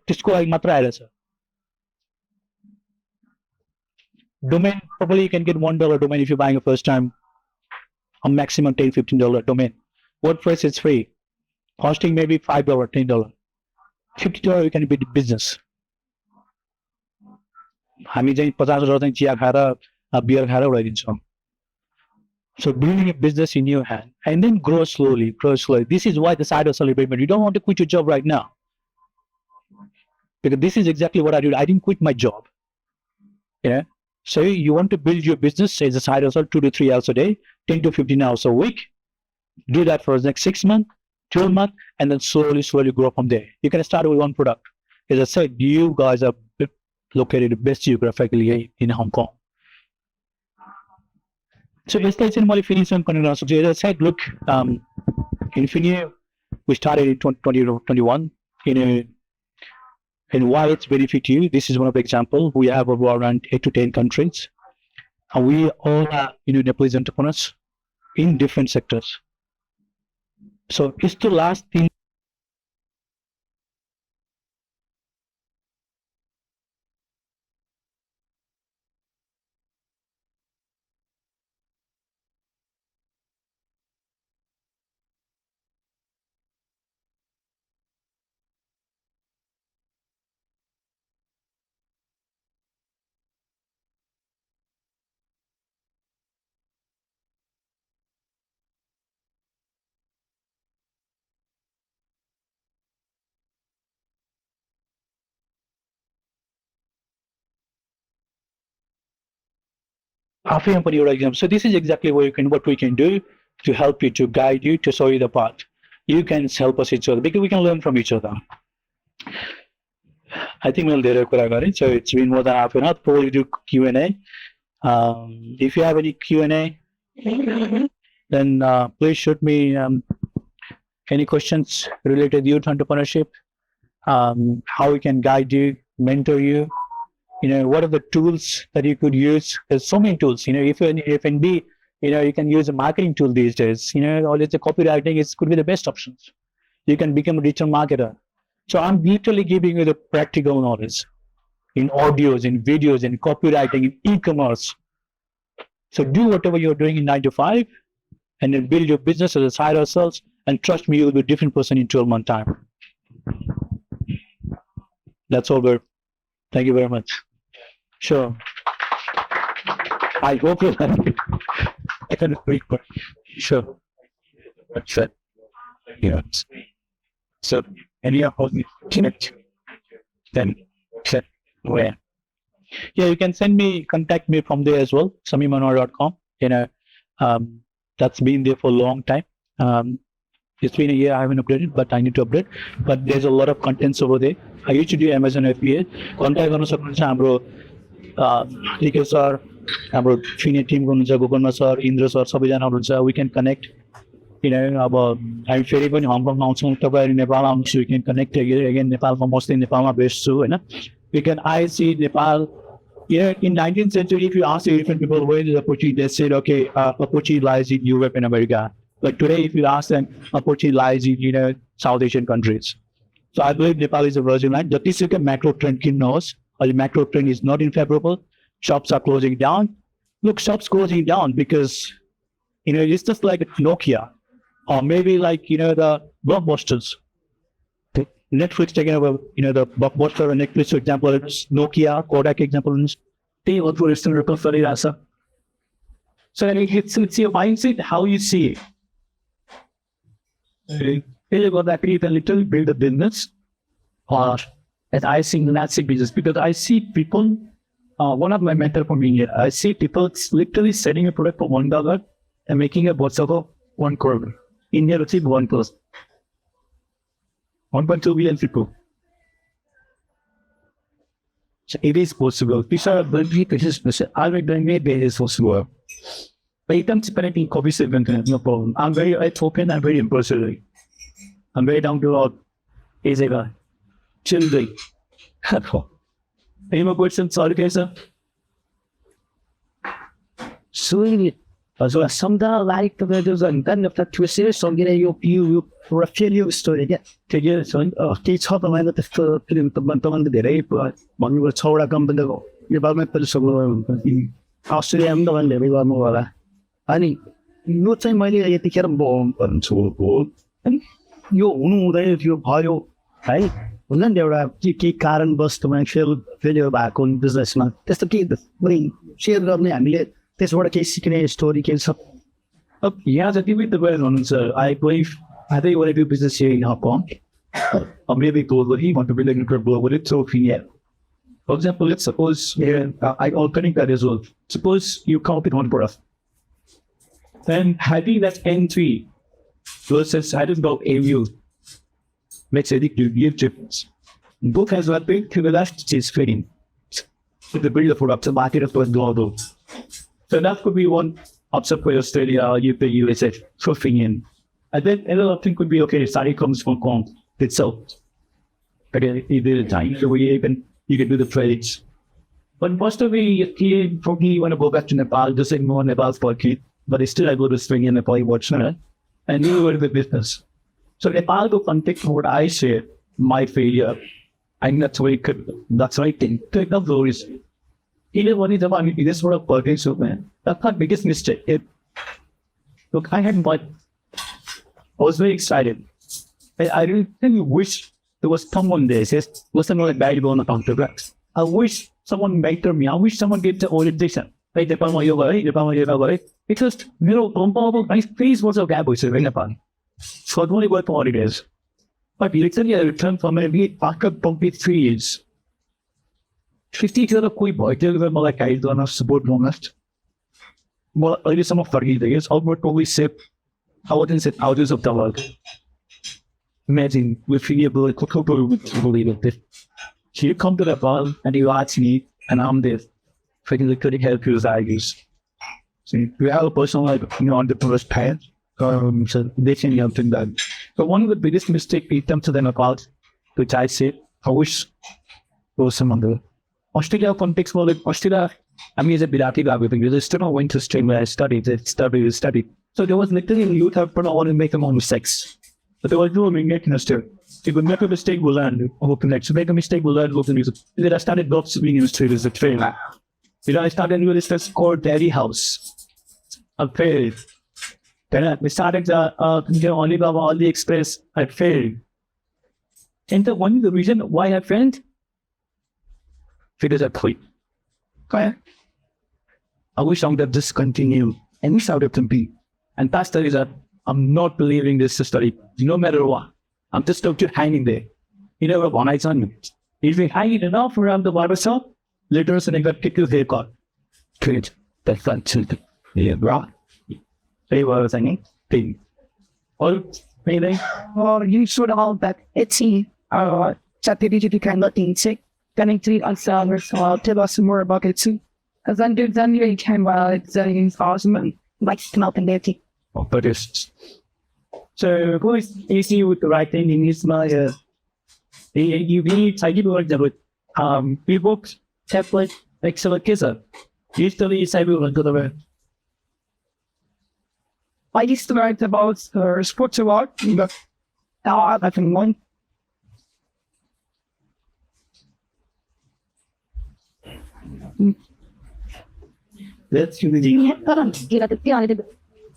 त्यसको लागि मात्र आइरहेछ. Domain, probably you can get $1 domain if you're buying a first time, a maximum $10-15 domain. WordPress is free. Hosting maybe $5, $10. $50 you can build business. हामी चाहिँ $50 चाहिँ चिया खाएर बियर खाएर उडाइदिन्छौँ. So building a business in your hand and then grow slowly. This is why the side hustle is very important. You don't want to quit your job right now. Because this is exactly what I did. I didn't quit my job. Yeah. So you want to build your business as a side hustle 2 to 3 hours a day, 10 to 15 hours a week. Do that for the next 6 months, 12 months, and then slowly grow from there. You can start with one product. As I said, you guys are located best geographically in Hong Kong. So यसलाई चाहिँ मैले फिनिसन गर्न सक्छु. As I said, look, in FINYE, we started in 2021. And why it's benefit you? This is one of the examples. We have around 8 to 10 countries, and we all are Nepalese entrepreneurs in different sectors. So it's the last thing. आफै पनि एउटा exam. So this is exactly what we can do to help you, to guide you, to show you the path. You can help us each other because we can learn from each other. I think we'll do it. So it's been more than half an hour. Probably do Q&A. If you have any Q&A, then please shoot me any questions related to youth entrepreneurship, how we can guide you, mentor you. What are the tools that you could use? There's so many tools. If you're in F&B, you can use a marketing tool these days. Or let's say copywriting could be the best options. You can become a digital marketer. So I'm literally giving you the practical knowledge in audios, in videos, in copywriting, in e-commerce. So do whatever you're doing in 9 to 5 and then build your business as a side hustles. And trust me, you'll be a different person in 12 months time. That's all, Bert. Thank you very much. Sure. I hope you're happy. I can wait for sure. That's it. Yeah. So any of you connect, then set where? Yeah, you can contact me from there as well, shamimanwer.com. That's been there for a long time. It's been a year I haven't updated, but I need to update. But there's a lot of contents over there. I used to do Amazon FBA. Contact गर्न सक्नुहुन्छ हाम्रो DK sir, हाम्रो FINYE team हुनुहुन्छ, गोकर्णमा sir, Indra sir, सबैजना हुनुहुन्छ. We can connect. अब हामी फेरि पनि हङकङ आउँछौँ, तपाईँहरू नेपाल आउनुहुन्छ, we can connect again. नेपालमा मस्ती नेपालमा बेस्ट छु हैन. We can IEC Nepal. In 19th century, if you ask the different people where is opportunity, they said, okay, opportunity lies in Europe and America. But today, if you ask them, opportunity lies in South Asian countries. So I believe Nepal is a virgin land. The TCK macro trend knows, or the macro trend is not favorable. Shops are closing down. Look, shops closing down because it's just like Nokia, or maybe like the blockbusters. Netflix taking over, the blockbuster and Netflix, for example, it's Nokia, Kodak example. They also listen to Rasa. So it's your mindset, how you see it. You got that create a little build a business, or as I see massive business, because I see people. One of my mentor for me here, I see people literally selling a product for $1 and making a whatsoever 1 crore. India received 1 person. 1.2 billion people. So it is possible. These are very business. I'm doing it is possible. But it comes to in coffee segment, no problem. I'm very open, I'm very impersonal. I'm very down to earth. Easy guy. Chill day. Any more questions? Sorry, sir. Sweet. So sometimes like there's a kind of that twist, so you refill your story. Take it, so teach how to land the film to Bantam the rape, but one will told a company. You about my person, Australia, I'm the one that we want more. I mean, no time I need to get a bomb and so forth. And you know that if you buy, right? Well, then there are key car and bus to make sure video back on business. That's the key. The way share the money. That's what a case story case up. Yeah, the with the well on, sir. I believe I think want to do business here in Hong Kong. Or maybe globally, want to build a global with it. So, yeah. For example, let's suppose here, I'll connect that as well. Suppose you come up with one product. Then having that entry versus having got a view makes a big difference. Both has one thing to the left is fitting. So the build the product, the market of course global. So that could be one option for Australia, UK, USA, surfing in. And then another thing could be, okay, study comes from Hong Kong itself. Okay, you do the time, so you can do the trades. But most of the probably want to go back to Nepal, just say more Nepal's for kid, but they still able to swing in Nepal, watch that, and do a good business. So Nepal go context what I say, my failure, I think that's the right thing. Take the glories. Even when it's about this sort of purchase, so man, that's my biggest mistake. Look, I was very excited. I really wish there was someone there says, wasn't really valuable on the contract. I wish someone mentored me. I wish someone gave the orientation. Because, my face was a gap, which is very fun. So it only worked for holidays. But recently I returned from a backup complete 3 years. 50 years of quick boy, tell them like I don't have support honest. well, early some of 30 days, I would probably say thousands and thousands of dollars. Imagine if you able to believe it. So you come to the bar and you ask me, and I'm there. Freaking couldn't help you with ideas. So you have a person like, on the first path. So they can help in that. So one of the biggest mistakes we come to them about, which I said, I wish was some other Australia context more like Australia. I mean, it's a bit active because I still went to stream where I studied. So there was literally a youth entrepreneur want to make them own mistakes. But there was no making a step. If you make a mistake, we'll learn how to connect. So make a mistake, we'll learn how to use it. Then I started blocks being illustrated as a trainer. I started with this called Dairy House. I failed. Then we started Alibaba, AliExpress. I failed. And the reason why I failed, because I quit. Okay. I wish I would have just continued and wish I would have completed. And that's the reason I'm not believing this study, no matter what. I'm just not hanging there. You know, one eye on me. If we hang it enough around the barber shop, later on I got kicked your haircut. Good. That's fun too. Yeah, right. They were saying, thing. Or maybe, or you should all that it's ChatGPT kind of thing. Connecting on servers, tell us more about it too. Because then you can, it's awesome and like smell and everything. Oh, but it's so who is easy with the right thing in his mind? You need I give you an example. Ebooks, template, Excel, Kizzer. Usually it's everyone to the way. I used to write about sports award, but now I can one. Let's give it.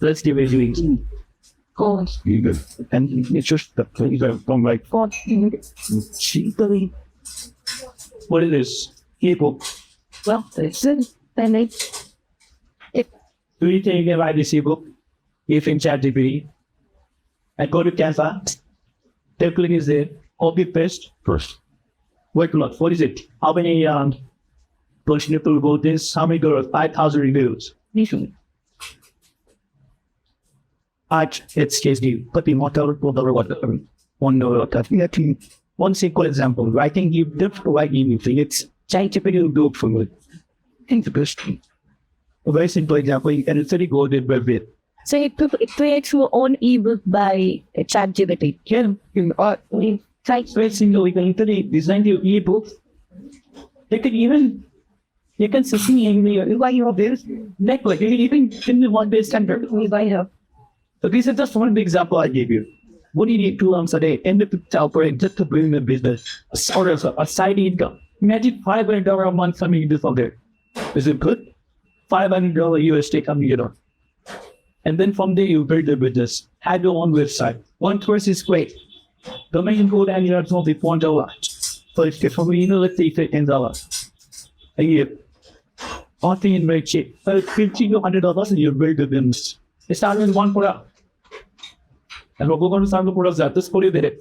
Let's give it. Oh, and it's just the things from like cheaply. What it is? Ebook. Well, it's it. Then it. Do you think you write this ebook? If in ChatGPT, I go to Canva, template is there, copy paste first. Wait a lot. What is it? How many people wrote this? How many girls? 5,000 reviews. It's case you put in whatever one simple example. I think you don't provide anything. It's ChatGPT will do it for you. Think the best thing. A very simple example, you can literally go there with it. So it creates your own ebook by ChatGPT. Very simple. You can literally design your ebook. You can see your this network. You can even send one base standard. So this is just one example I gave you. What do you need 2 hours a day? End up to operate just to bring the business, sort of a side income. Imagine $500 a month coming into from there. Is it good? $500 USD coming in. And then from there you build the business. Have your own website. One course is great. Domain code and you have only $1. So if for me, let's say $10 a year. All thing in very cheap. So $50 to $100 and you build the business. It starts with one product. And we're going to start the products that just put it there.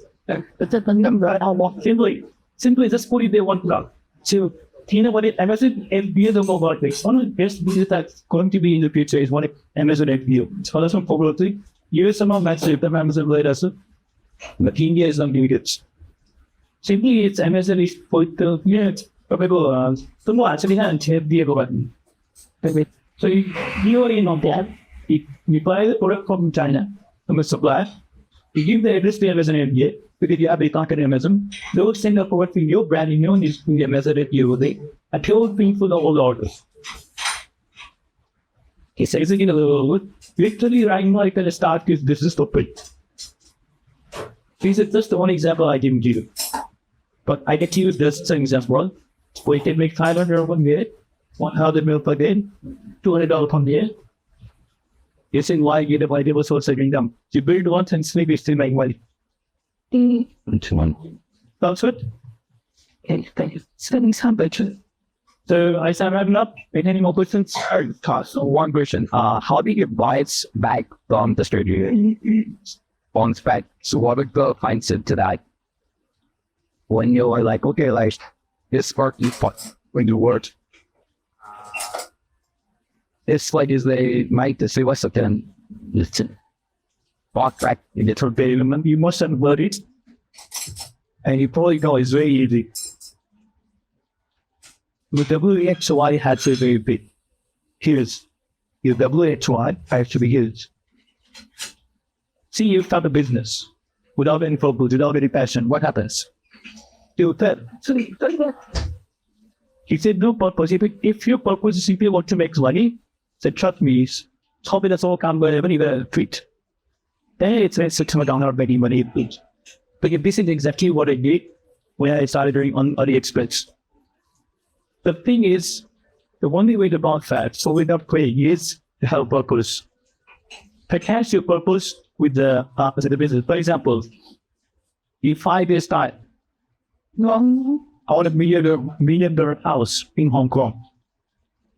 Simply just put it there one product. So you know what it Amazon FBA the mobile things. One of the best business that's going to be in the future is one Amazon FBA. So that's one popular thing. Use some of that shape of Amazon later. But India is not doing it. Simply it's Amazon is for the people some more actually have FBA button. So you already know that. You buy the product from China, from a supplier, you give the address to Amazon FBA, because you have a contact Amazon, they will send a product to your brand in your niche to the Amazon FBA, a total thing for the whole orders. He says it in a little bit, literally right now you can start this business open. This is just one example I give you. But I get to use this same example. We can make $500 per day, $100 per day, $200 per day. You're saying why get a valuable source of income? You build once and maybe still make money. Sounds good? Thank you. So I start wrapping up. Any more questions? So one question. How did you buy it back from the studio? Bonds back. So what would the mindset to that? When you are like, okay, like this work you put when you work. It's like is they might say what's up then. Listen. Walk back in the third element. You must have heard it. And you probably know it's very easy. The WHY has to be very big. Here's your WHY has to be huge. See, you start a business without any purpose, without any passion. What happens? You fail. He said, no purpose. If your purpose is simply want to make money, then trust me, probably that's all come wherever you treat. Then it's a 6 months down or making money. But this is exactly what I did when I started doing on AliExpress. The thing is, the only way to bounce fat, so without praying, is to have purpose. Attach your purpose with the business. For example, in 5 years' time, I want a million dollar house in Hong Kong.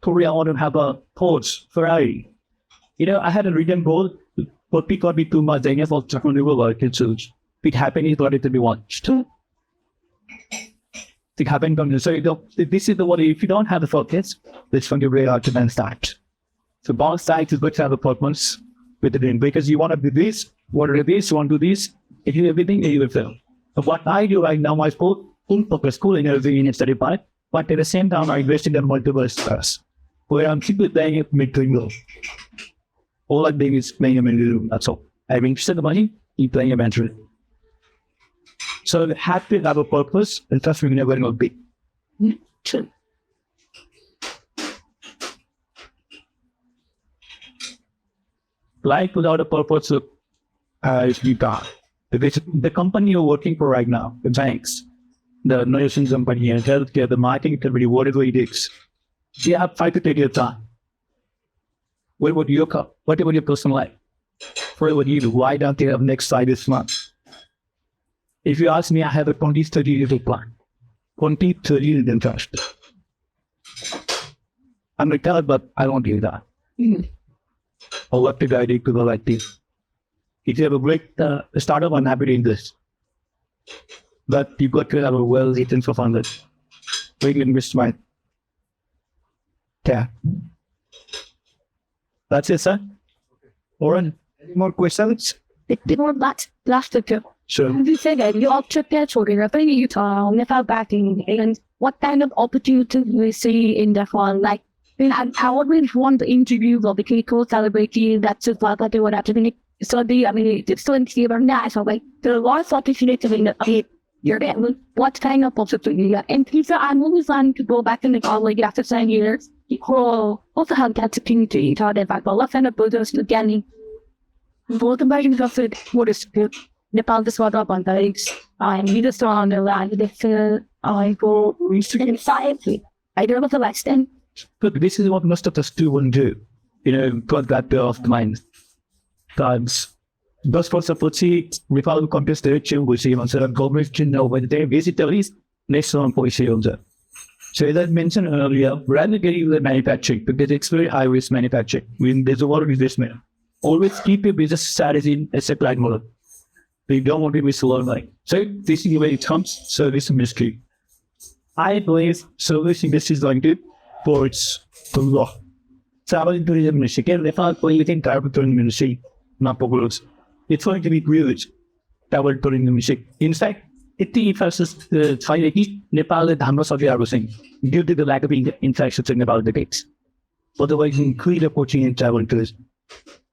Korea, I want to have a Porsche, Ferrari. I had a written goal, but because be too much, I guess I'll turn the world. It happened, it wanted to be watched. It happened on so this is the one, if you don't have the focus, it's going to be very hard to then start. So bounce back is good to have a purpose with the dream, because you want to do this, want to do this, you want to do this, if you do everything, you will fail. So what I do right now, I full focus, school and everything in study part, but at the same time, I invest in the multiple stars, where I'm simply playing a mid-to-low. All I'm doing is playing a mid-to-low, that's all. I'm interested in the money, you're playing a mentor. So you have to have a purpose, and trust me, you're never going to be. Life without a purpose is you can't. The company you're working for right now, the banks, the nursing company, and healthcare, the marketing company, whatever it is, you have 5 to 10 years time. What about your personal life? What would you do? Why don't you have next 5 years month? If you ask me, I have a 20-30 year plan. 20-30 years interest. I'm retired, but I don't do that. I'll have to guide you to the right thing. If you have a great startup, I'm happy doing this. But you've got to have a well-written for funded. Great investment. Yeah. That's it, sir. Oren, any more questions? More last two. Sure. You said that you entrepreneur children, you about backing and what kind of opportunities we see in the fund? Like, I always want the interviews of the people celebrating that's just like they would have to be. So it's still in the now. So like there are lots of opportunities in the you're getting what kind of opportunity. And people I'm always planning to go back in the college after 10 years. Also have that opportunity to have that lot of builders again. Both the versions of it, what is good. Nepal is what up on the eggs. We just on the land. I go inside. I don't know the last time. But this is what most of us do and do. Got that bit of mind. Times. Those for support, Nepal contest direction, we see once a government know when they visit the list, next on policy user. So as I mentioned earlier, rather getting the manufacturing, because it's very high risk manufacturing. When there's a lot of investment. Always keep your business strategy as a client model. You don't want to miss a lot of money. So this is where it comes, service industry. I believe service industry is going to forge the law. Travel and tourism industry. Again, if I'm going to travel tourism industry, not popular. It's going to be huge. Travel tourism industry. In fact, it versus China, Nepal and Hamras of the saying, due to the lack of infrastructure in Nepal debates. Otherwise, increase opportunity in travel and tourism.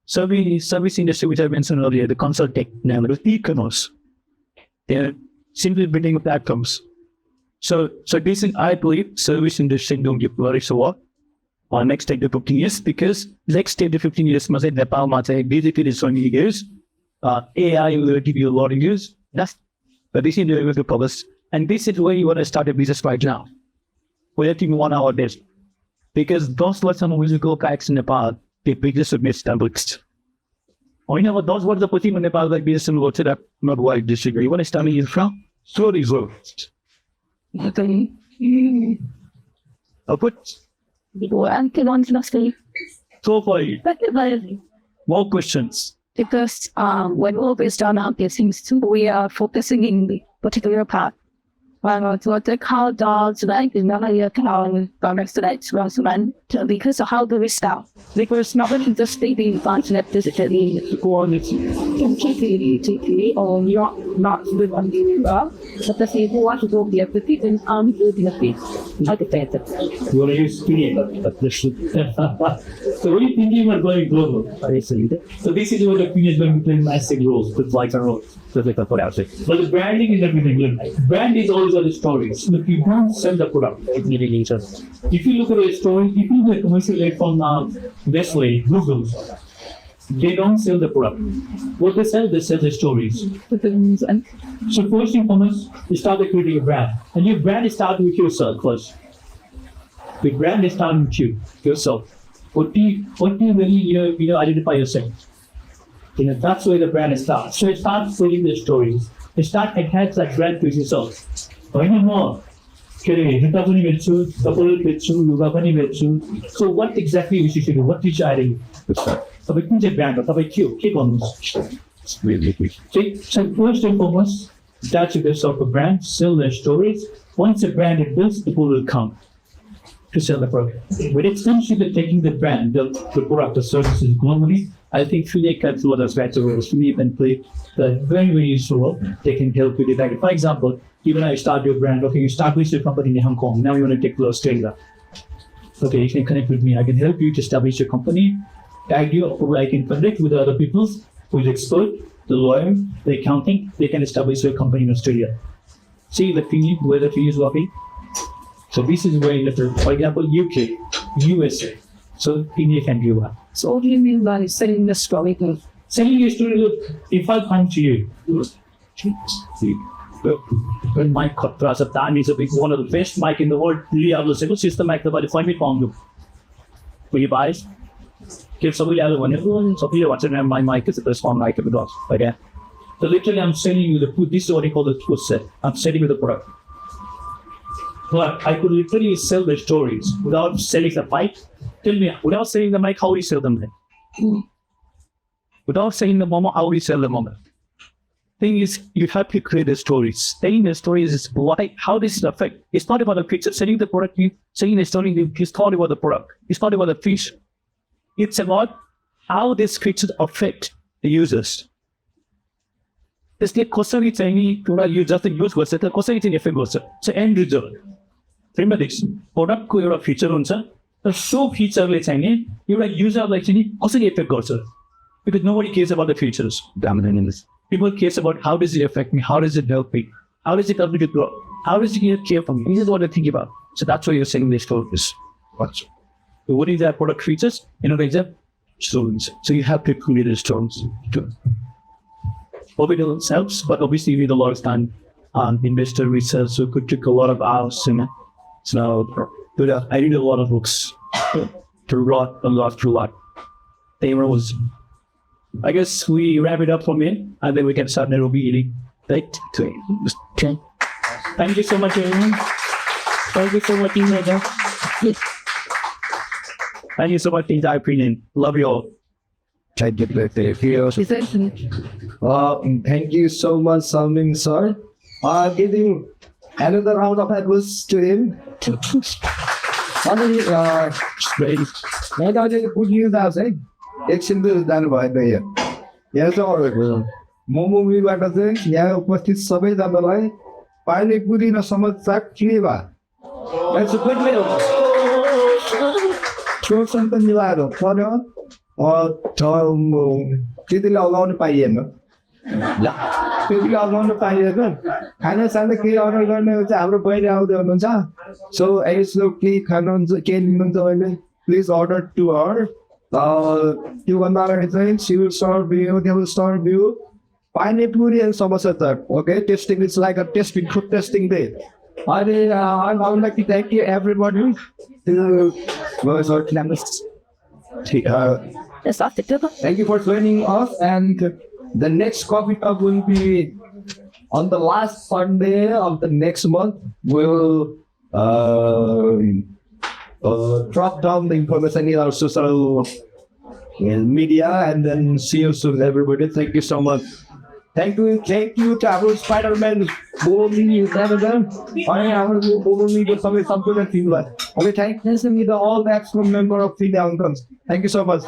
Service industry, which I mentioned earlier, the consulting, the e-commerce, they're simply building platforms. So basically, I believe service industry don't get very so well on next 10 to 15 years, because next 10 to 15 years, must say Nepal, must say basically is 20 years. AI will give you a lot of years. But this is the way to progress. And this is where you want to start a business right now. We're taking 1 hour days. Because those were some musical facts in Nepal. The biggest of mistakes. Those were the putting in Nepal like business and what's it up, not wide disagree. You want to study in from? So resolved. I'll put so far. More questions. Because when all this done out, it seems to we are focusing in the particular part. what they call dogs, like, in the because of how do we start? Because not only just stating concept digitally or or not with on the but the same want to go the ability and the piece. Not the better. You want to use FINYE, but this should. So when you thinking about going global, so this is what the FINYE is going to play massive roles, with like a role. So like I put out there. But the branding is everything. Brand is always on the stories. Look, you don't sell the product. It's really interesting. If you look at a story, if you look at a commercial like from Nestle, Google, they don't sell the product. What they sell the stories. So first and foremost, you start creating a brand. And your brand is starting with yourself first. The brand is starting with yourself. What do you really identify yourself? That's where the brand starts. So it starts selling the stories. It starts attaching that brand to yourself. Anymore. So what exactly we should do? What did you identify? So we can brand or keep on this. So first and foremost, that's yourself a brand, sell their stories. Once a brand is built, people will come to sell the product. With extension taking the brand, the product, the services globally, I think FINYE can do other factors. FINYE can play the very, very useful role. They can help with it. For example, even I start your brand, okay, you start with your company in Hong Kong, now you want to take to Australia. Okay, you can connect with me. I can help you to establish your company. Tag you, or I can connect with other people who is expert, the lawyer, the accounting, they can establish your company in Australia. See the FINYE, where the FINYE is working. So this is where, for example, UK, USA. So FINYE can do that. So what do you mean by selling the story? Selling your story, look, if I come to you, when Mike Kotras of time is one of the best mic in the world, really have the single system mic about the FINYE found you. Will you buy it? Give somebody else one, so people watch it and my mic is the best one mic of the dogs. Okay. So literally I'm selling you the food, this is what I call the food set. I'm selling you the product. But I could literally sell the stories without selling the mic. Tell me, without selling the mic, how do you sell them then? Without selling the mama, how do you sell the mama? Thing is, you have to create the stories. Telling the stories is how does it affect? It's not about the picture. Selling the product, selling the story, it's not about the product. It's not about the fish. It's about how these creatures affect the users. It's the question it's saying, you just use what's the question it's in effect was. So end result. Remember this, product ko एउटा feature हुन्छ र so feature ले चाहिँ एउटा user लाई चाहिँ कसरी effect गर्छ, because nobody cares about the features. People cares about how does it affect me, how does it help me, how does it help me to grow, how does it care for me. This is what I think about. So that's why you're saying this focus. Watch. So what is that product features? Stories. So you have to create the stories too. It helps, but obviously we need a lot of time investor research, so it could take a lot of hours. So I read a lot of books to write a lot through what. I guess we wrap it up from here, and then we can start Nairobi eating. Right? Okay. Thank you so much, everyone. Thank you so much, Inga. Thank you so much, Team Opinion. Love you all. Thank you so much, Shamim sir. Giving another round of applause to him. Good news आज है एकछिन त जानु भयो यहाँ यहाँ चाहिँ मोमोबाट चाहिँ यहाँ उपस्थित सबैजनालाई पानीपुरी र समोसा के भयो छोटसन त मिलाएर पर्यो त्यतिले अगाउनु पाइएन त्यतिले अगाउनु पाइएन खाना साना केही अर्डर गर्ने हो चाहिँ हाम्रो बहिनी आउँदै हुनुहुन्छ सो यसो केही खानुहुन्छ के लिनुहुन्छ भने प्लिज अर्डर टु हर त्योभन्दा अगाडि चाहिँ she will serve you, they will serve you panipuri and samosa sir. Okay, testing is like a testing, food testing day. I would like to thank you everybody. Thank you for joining us, and the next coffee talk will be on the last Sunday of the next month. We'll drop down the information in our social media, and then see you soon, everybody. Thank you so much. Thank you to our Spider-Man Bobomi Canada. I am Bobomi to some supplement team. Okay, thank you to all the actual member of FINYE. Thank you so much.